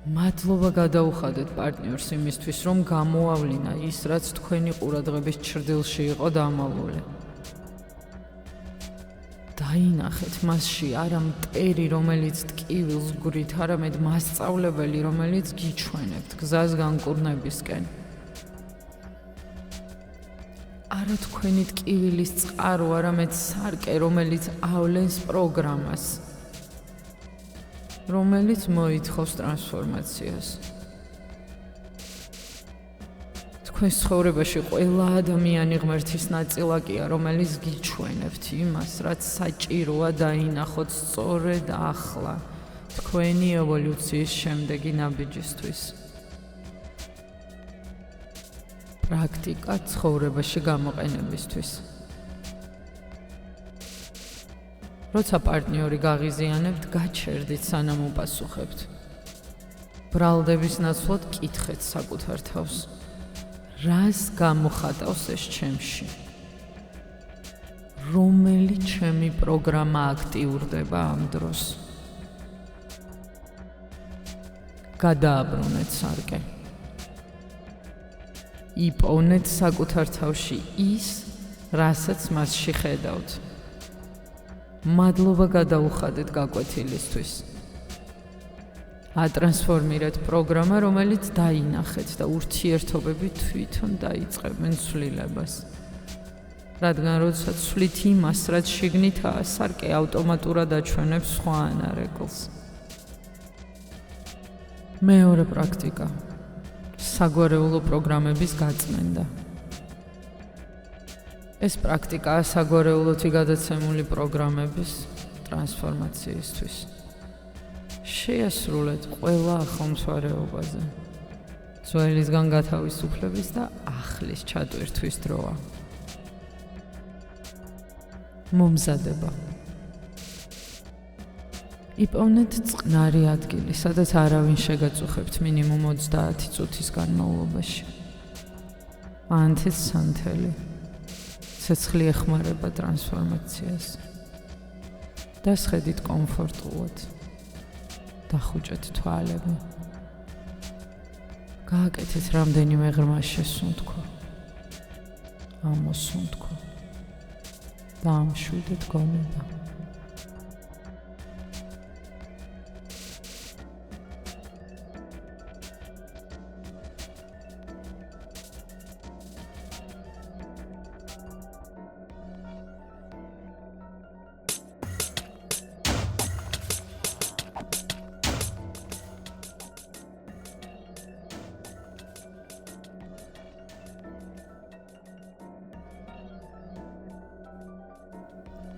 მადლობა გადაუხადეთ პარტნიორს იმისთვის, რომ გამოავლინა ის, რაც თქვენი ყურადღების ჩრდილში იყო დამალული. დაინახეთ მასში არა მტერი, რომელიც ტკივილს გვით, არამედ მასწავლებელი, რომელიც გიჩვენებთ გზას განკურნებისკენ. არა თქვენი ტკივილის წყარო, არამედ სარკე, რომელიც ავლენს პროგრამას, რომელიც მოითხოვს ტრანსფორმაციას. თქვენს ცხოვრებაში ყველა ადამიანი ღმერთის ნაწილაკია, რომელიც გიჩვენებთ იმას, რაც საჭიროა დაინახოთ სწორედ ახლა, თქვენი ევოლუციის შემდეგი ნაბიჯისთვის. პრაქტიკა ცხოვრებაში გამოყენებისთვის. როცა პარტნიორი გაღიზიანებთ, გაჩერდით სანამ უპასუხებთ. ბრალდების ნაცვლად კითხეთ საკუთარ თავს. რას გამოხატავს ეს ჩემში? რომელი ჩემი პროგრამა აქტიურდება ამ დროს. გადააბრუნეთ სარკე. იპოვნეთ საკუთარ თავში ის, რასაც მასში ხედავთ. მადლობა გადაუხადეთ გაკვეთილისთვის. ატრანსფორმირეთ პროგრამა, რომელიც დაინახეთ და ურთიერთობები თვითონ დაიწყებენ ცვლილებას. რადგან როდესაც ცვლით იმას, რაც შიგნითაა, სარკე ავტომატურად აჩვენებს სხვა ანარეკლს. მეორე პრაქტიკა. საგვარეულო პროგრამების გაწმენდა. ეს პრაქტიკაა საგვარეულოთი გადაცემული პროგრამების ტრანსფორმაციისთვის. შეასრულეთ ყველა ახალმთვარეობაზე. ძველისგან გათავისუფლების და ახლის ჩატვირთვის დროა. მომზადება. იპოვნეთ წყნარი ადგილი, სადაც არავინ შეგაწუხებთ მინიმუმ 30 წუთის განმავლობაში. ანთის სანთელი. ცეცხლი ეხმარება ტრანსფორმაციას. დასხედით კომფორტულად. დახუჭეთ თვალები. გააკეთეთ რამდენიმე ღრმა შესუნთქვა. ამოსუნთქვა. და ამშვიდეთ გონება.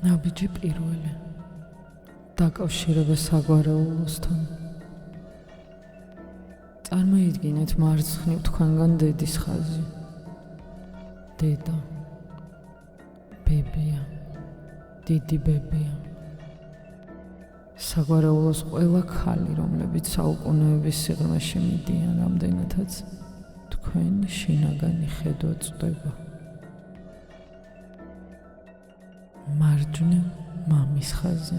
ნაბიჯი პირველი. დაკავშირება საგვარეულოსთან. წარმოიდგინეთ მარცხნივ თქვენგან დედის ხაზი. დედა. ბებია. დიდი ბებია. საგვარეულოს ყველა ქალი, რომლებიც საუკუნეების სიღრმეში მიდიან, რამდენადაც თქვენი შინაგანი ხედვა წვდება. მარჯვნივ მამის ხაზი.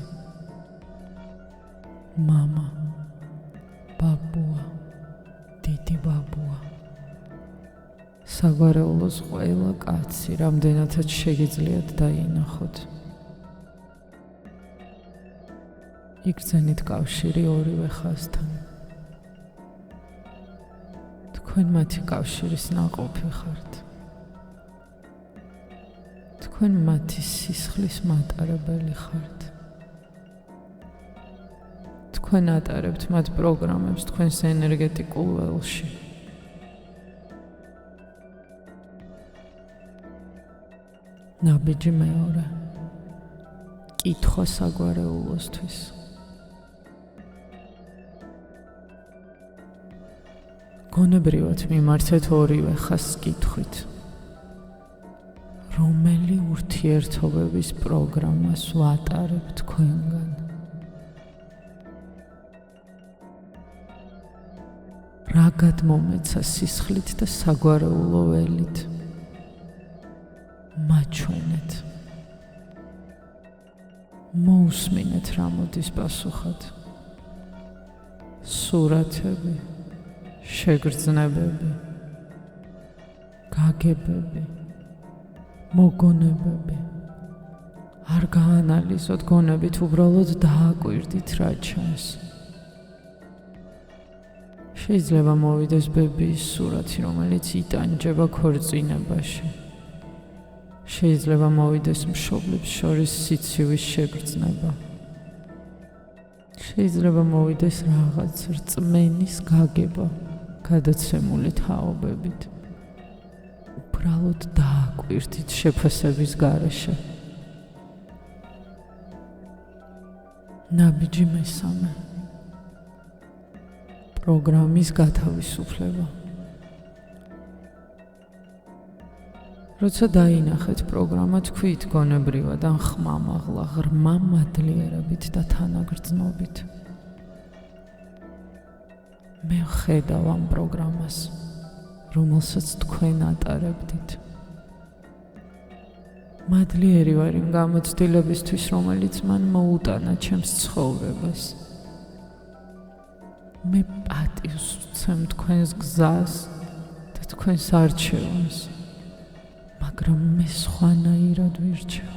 მამა, ბაბუა, დიდი ბაბუა. საგვარეულოს ყველა კაცი, რამდენადაც შეგიძლიათ დაინახოთ. იგრძენით კავშირი ორივე ხაზთან. თქვენ მათი კავშირის ნაყოფი ხართ. თქვენ მათი სისხლის მატარებელი ხართ. თქვენ ატარებთ მათ პროგრამებს თქვენს ენერგეტიკულ ველში. ნაბიჯი მეორე. კითხვა საგვარეულოსთვის. გონებრივად მიმართეთ ორივე ხაზს კითხვით. რომელი ურთიერთობების პროგრამას ვატარებ თქვენგან? რა გადმომეცა სისხლით და საგვარეულო ველით? მაჩვენეთ. მოусმინეთ რა მოდის პასუხად. სურათები, შეგრძნებები, გაგებები, მოგონებები. არ გაანალიზოთ გონებით, უბრალოდ დააკვირდით რა ჩანს. შეიძლება მოვიდეს ბებიის სურათი, რომელიც იტანჯება ქორწინებაში. შეიძლება მოვიდეს მშობლებს შორის სიცივის შეგრძნება. შეიძლება მოვიდეს რაღაც რწმენის გაგება გადაცემული თაობებით. უბრალოდ დააკვირდით შეფასების გარეშე. ნაბიჯი მესამე. პროგრამის გათავისუფლება. როცა დაინახეთ პროგრამა, თქვით გონებრივად ან ხმამაღლა, ღრმა მადლიერებით და თანაგრძნობით. მე ვხედავ ამ პროგრამას, რომელსაც თქვენ ატარებდით. მადლიერი ვარ იმ გამოცდილებისთვის, რომელიც მან მოუტანა ჩემს ცხოვრებას. მე პატივს ვცემ თქვენს გზას და თქვენს არჩევანს, მაგრამ მე სხვანაირად ვირჩევ.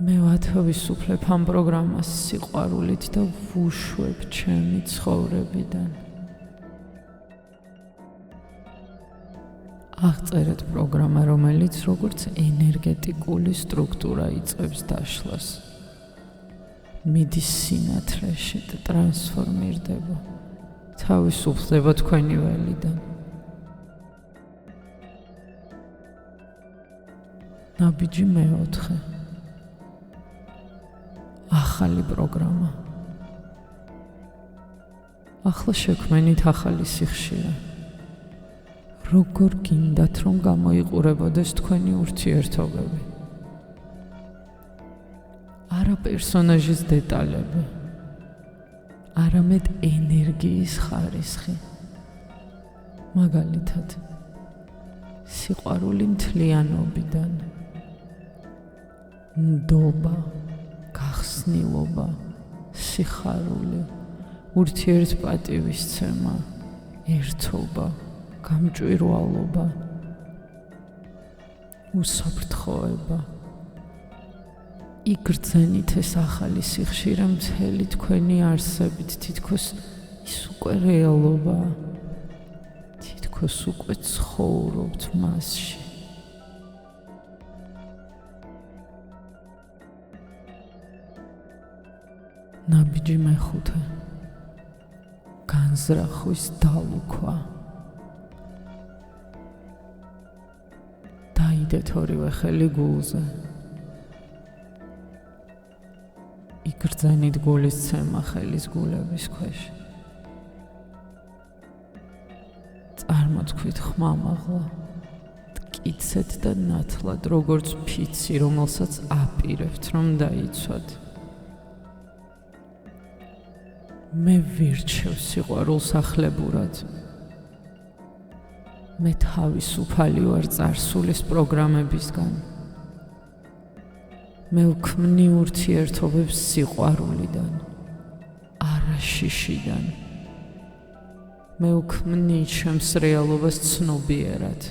მე ვათავისუფლებ ამ პროგრამას სიყვარულით და ვუშვებ ჩემი ცხოვრებიდან. აღწერეთ პროგრამა, რომელიც როგორც ენერგეტიკული სტრუქტურა იწყებს დაშლას. მიდის სინათლეში და ტრანსფორმირდება, თავისუფლდება თქვენი ველიდან. ნაბიჯი მეოთხე. ახალი პროგრამა. ახლა შექმენით ახალი სიხშირე. როგორ გინდათ, რომ გამოიყურებოდეს თქვენი ურთიერთობები? არა პერსონაჟის დეტალები, არამედ ენერგიის ხარისხი. მაგალითად, სიყვარული მთლიანობიდან, ნდობა, გახსნილობა, სიხარული, ურთიერთპატივისცემა, ერთობა, გამჭვირვალობა, უსაფრთხოება. იგრძენით ეს ახალი სიხშირე მთელი თქვენი არსებით, თითქოს ის უკვე რეალობაა, თითქოს უკვე ცხოვრობთ მასში. ნაბიჯი მეხუთე. განზრახვის დალუქვა. დაიდეთ ორივე ხელი გულზე. იგრძენით გულის ცემა ხელის გულების ქვეშ. წარმოთქვით ხმამაღლა, მტკიცეთ და ნათლად, როგორც ფიცი, რომელსაც აპირებთ, რომ დაიცვათ. მე ვირჩევ სიყვარულს ახლებურად. მე თავისუფალი ვარ წარსულის პროგრამებისგან. მე ვქმნი ურთიერთობებს სიყვარულიდან, არა შიშიდან. მე ვქმნი ჩემს რეალობას ცნობიერად.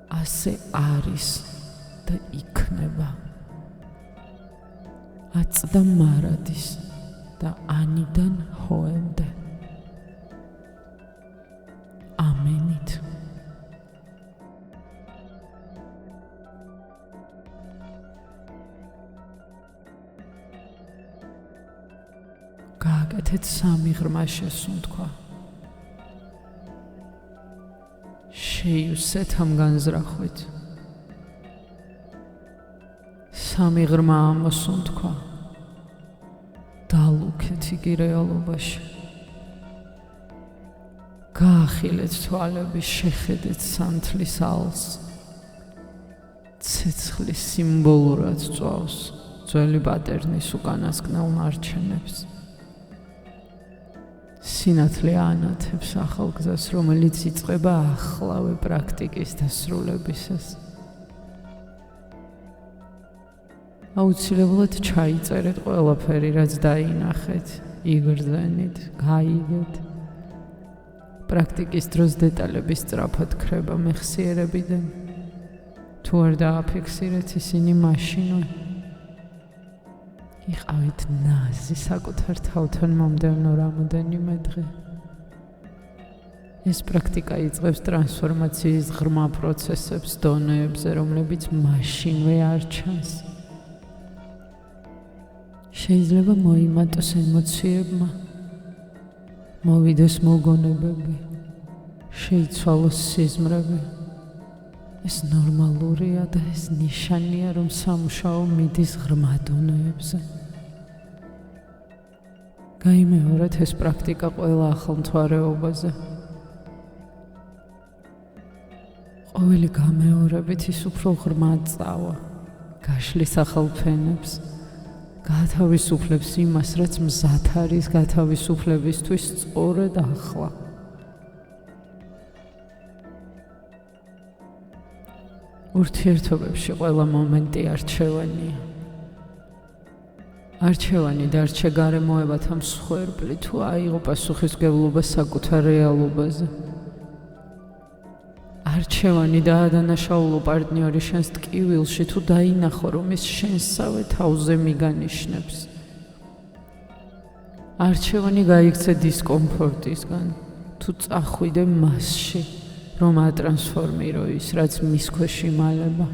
ასე არის და იქნება. აწდა მარადის და ანიდან ჰოემდე. ამენით. გააკეთეთ 3 ღრმა შესუნთქვა. შეივსეთ ამ განზრახვით. 3 ღრმა ამოსუნთქვა. დალუქეთ იგი რეალობაში. გაახილეთ თვალები, შეხედეთ სანთლის ალს. ცეცხლი სიმბოლურად წვავს ძველი პატერნის უკანასკნელ ნარჩენებს. სინათლე ანათებს ახალ გზას, რომელიც იწყება ახლავე პრაქტიკის დასრულებისას. აუცილებლად ჩაიწერეთ ყველაფერი, რაც დაინახეთ, იგრძენით, გაიგეთ. პრაქტიკის დროს დეტალების სწრაფად ქრება მეხსიერებიდან. თუ არ დააფიქსირეთ, ისინი მაშინვე იყავით ნაზი საკუთარ თავთან მომდევნო რამოდენიმე დღე. ეს პრაქტიკა იწყებს ტრანსფორმაციის ღრმა პროცესებს დონეებზე, რომლებიც მაშინვე არ ჩანს. შეიძლება მოიმატოს ემოციებმა, მოვიდეს მოგონებები, შეიცვალოს სიზმრები. ეს ნორმალურია და ეს ნიშანია, რომ სამუშაო მიდის ღრმა დონეებზე. გაიმეორეთ ეს პრაქტიკა ყველა ახალ მთვარეობაზე. ყოველი გამეორებით ის უფრო ღრმად წავა, გაშლის ახალ ფენებს, გაათავისუფლებს იმას, რაც მზად არის გათავისუფლებისთვის სწორედ ახლა. ურთიერთობებში ყველა მომენტი არჩევანია. არჩევანი დარჩე გარემოებათა მსხვერპლი თუ აიღო პასუხისმგებლობა საკუთარ რეალობაზე. არჩევანი დაადანაშაულო პარტნიორი შენს ტკივილში თუ დაინახო, რომ ის შენსავე თავზე მიგანიშნებს. არჩევანი გაიქცე დისკომფორტისგან თუ წახვიდე მასში, რომ ატრანსფორმირო ის, რაც მის ქვეშ იმალება.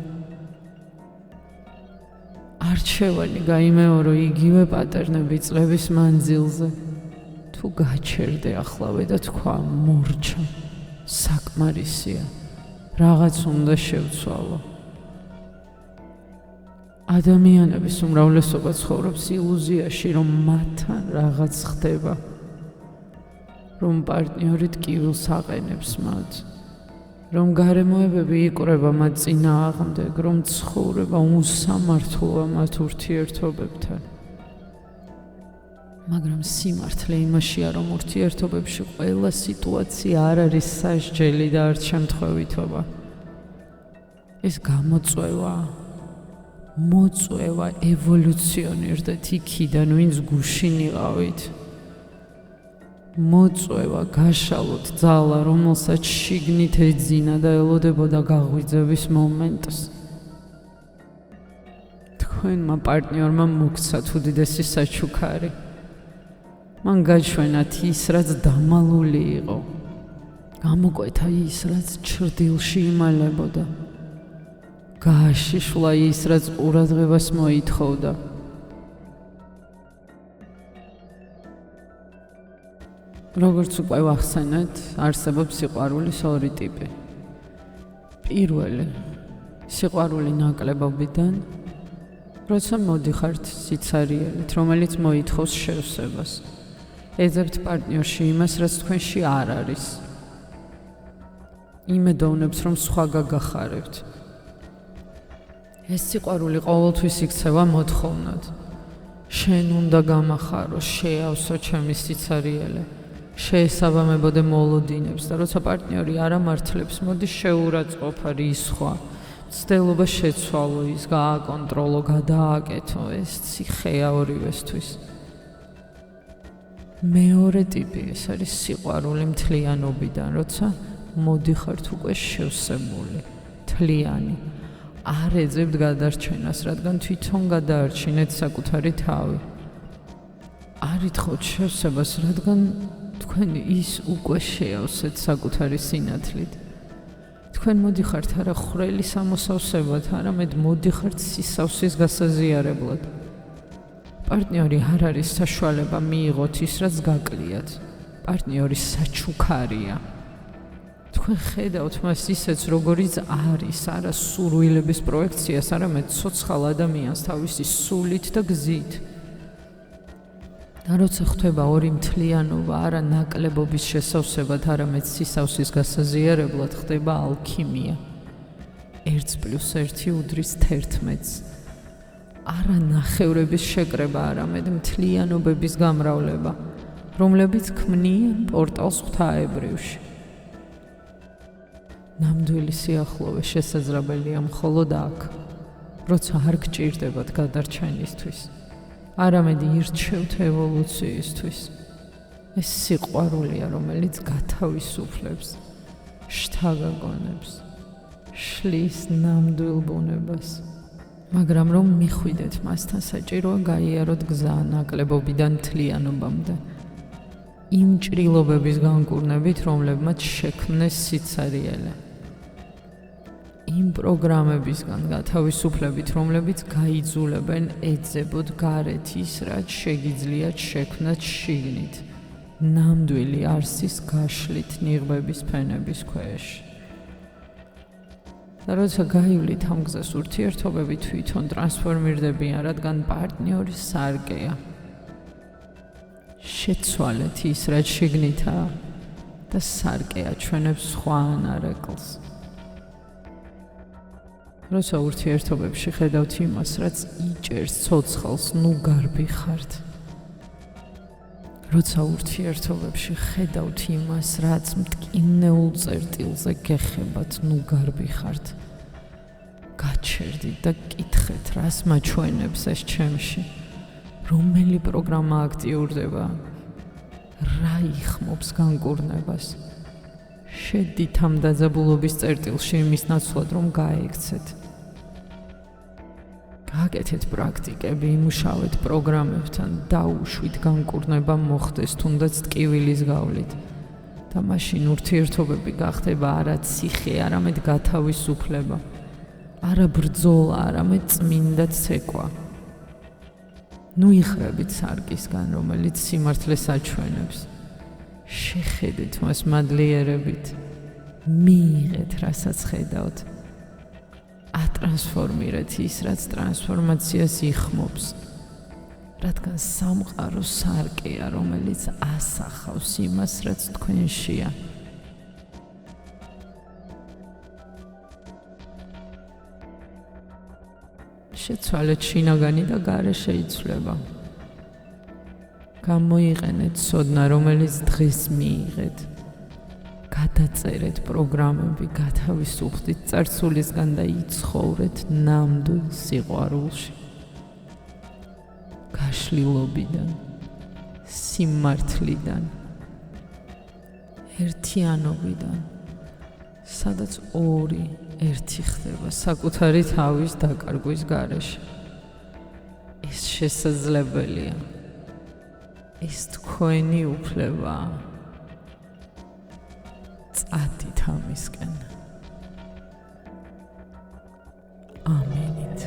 არჩევანი გაიმეორო იგივე პატერნები წლების მანძილზე, თუ გაჩერდე ახლავე და თქვა მორჩა, საკმარისია, რაღაც უნდა შევცვალო. ადამიანების უმრავლესობა ცხოვრობს ილუზიაში, რომ მათთან რაღაც ხდება, რომ პარტნიორი ტკივილს აყენებს მათ, რომ გარემოებები იკვრება მათ წინააღმდეგ, რომ ცხოვრება უსამართლოა მათ ურთიერთობებთან. მაგრამ სიმართლე იმაშია, რომ ურთიერთობებში ყველა სიტუაცია არ არის სასჯელი და არც შემთხვევითობა. ეს მოწვევა ევოლუციონირდეთ იქიდან, ვინც გუშინ იყავით. მოწვევა გაშალოთ ძალა, რომელსაც შიგნით ეძინა და ელოდებოდა გაღვიძების მომენტს. თქვენმა პარტნიორმა მოგცათ უდიდესი საჩუქარი. მან გაჩვენათ ის, რაც დამალული იყო. გამოკვეთა ის, რაც ჩრდილში იმალებოდა. გააშიშვლა ის, რაც ყურადღებას მოითხოვდა. როგორც უკვე ვახსენეთ, არსებობს სიყვარულის ორი ტიპი. პირველი, სიყვარული ნაკლებობიდან, როცა მოდიხართ სიცარიელით, რომელიც მოითხოვს შევსებას. ეძებთ პარტნიორში იმას, რაც თქვენში არ არის. იმედოვნებს, რომ სხვა გაგახარებთ. ეს სიყვარული ყოველთვის იქცევა მოთხოვნად. შენ უნდა გამახარო, შეავსო ჩემი სიცარიელე. შეესაბამებოდე მოლოდინებს და როცა პარტნიორი არ ამართლებს, მოდი შეურაცხყოფა რისხვა, ცდელობა შეცვალო, ის გააკონტროლო, გადააკეთო, ეს ციხეა ორივესთვის. მეორე ტიპი, ეს არის სიყვარული მთლიანობიდან, როცა მოდიხართ უკვე შევსებული, მთლიანი. არ ეძებთ გადარჩენას, რადგან თვითონ გადაარჩინეთ საკუთარი თავი. არ ითხოვთ შევსებას, რადგან თქვენ ის უკვე შეავსეთ საკუთარი სინათლით. თქვენ მოდიხართ არა ხვრელის ამოსავსებლად, არამედ მოდიხართ სისავსის გასაზიარებლად. პარტნიორი არ არის საშუალება მიიღოთ ის, რაც გაკლიათ. პარტნიორი საჩუქარია. თქვენ ხედავთ მას ისეც, როგორიც არის, არა სურვილების პროექციას, არამედ ცოცხალ ადამიანს თავისი სულით და გზით. და როცა ხდება ორი მთლიანობა, არა ნაკლებობის შესავსებად, არამედ სისავსის გასაზიარებლად, ხდება ალქიმია. 1+1 უდრის 11-ს. არა ნახევრების შეკრება, არამედ მთლიანობების გამრავლება, რომლებიც ქმნიან პორტალს ღვთაებრივში. ნამდვილი სიახლოვე შესაძლებელია მხოლოდ აქ, როცა არ გჭირდებათ გადარჩენისთვის. არამედ ირჩევთ ევოლუციისთვის. ეს სიყვარულია, რომელიც გათავისუფლებს, შთაგაგონებს, შლის ნამდვილ ბუნებას. მაგრამ რომ მიხვიდეთ მასთან, საჭიროა გაიაროთ გზა ნაკლებობიდან მთლიანობამდე. იმ ჭრილობების განკურნებით, რომლებმაც შექმნეს სიცარიელე. იმ პროგრამებისგან გათავისუფლებით, რომლებიც გაიძულებენ ეძებოთ გარეთ ის, რაც შეგიძლიათ შექმნათ შიგნით, ნამდვილი არსის გაშლით ნიღბების ფენების ქვეშ. და როცა გაივლით ამ გზას, ურთიერთობები თვითონ ტრანსფორმირდებიან, რადგან პარტნიორი სარკეა. შეცვალეთ ის, რაც შიგნითაა და სარკე აჩვენებს სხვა ანარეკლს. როცა ურთიერთობებში ხედავთ იმას, რაც იჭერს ცოცხალს, ნუ გარბი ხართ. როცა ურთიერთობებში ხედავთ იმას, რაც მტკივნეულ წერტილზე გეხებათ, ნუ გარბი ხართ. გაჩერდით და კითხეთ, რას მაჩვენებს ეს ჩემში, რომელი პროგრამა აქტიურდება, რა იხმობს განკურნებას. შედით ამ დაძაბულობის წერტილში იმის ნაცვლად, რომ გაექცეთ. გაკეთეთ პრაქტიკები, იმუშავეთ პროგრამებთან, დაუშვით განკურნება მოხდეს თუნდაც ტკივილის გავლით. და მაშინ ურთიერთობები გახდება არა ციხე, არამედ გათავისუფლება, არა ბრძოლა, არამედ წმინდა ცეკვა. ნუ იხრებით სარკისგან, რომელიც სიმართლეს აჩვენებს. შეხედეთ მას მადლიერებით, მიიღეთ, რასაც ხედავთ. ატრანსფორმირეთ ის, რაც ტრანსფორმაციას იხმობს. რადგან სამყარო სარკეა, რომელიც ასახავს იმას, რაც თქვენშია. შეცვალეთ შინაგანი და გარე შეიცვლება. გამოიყენეთ ცოდნა, რომელიც დღეს მიიღეთ. გადაწერეთ პროგრამები, გათავისუფლდით წარსულისგან და იცხოვრეთ ნამდვილ სიყვარულში. გაშლილობიდან, სიმართლიდან, ერთიანობიდან, სადაც ორი ერთი ხდება საკუთარი თავის დაკარგვის გარეშე. ეს შესაძლებელია. ეს თქვენი უფლებაა. წადით ამისკენ. ამენით.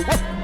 Ha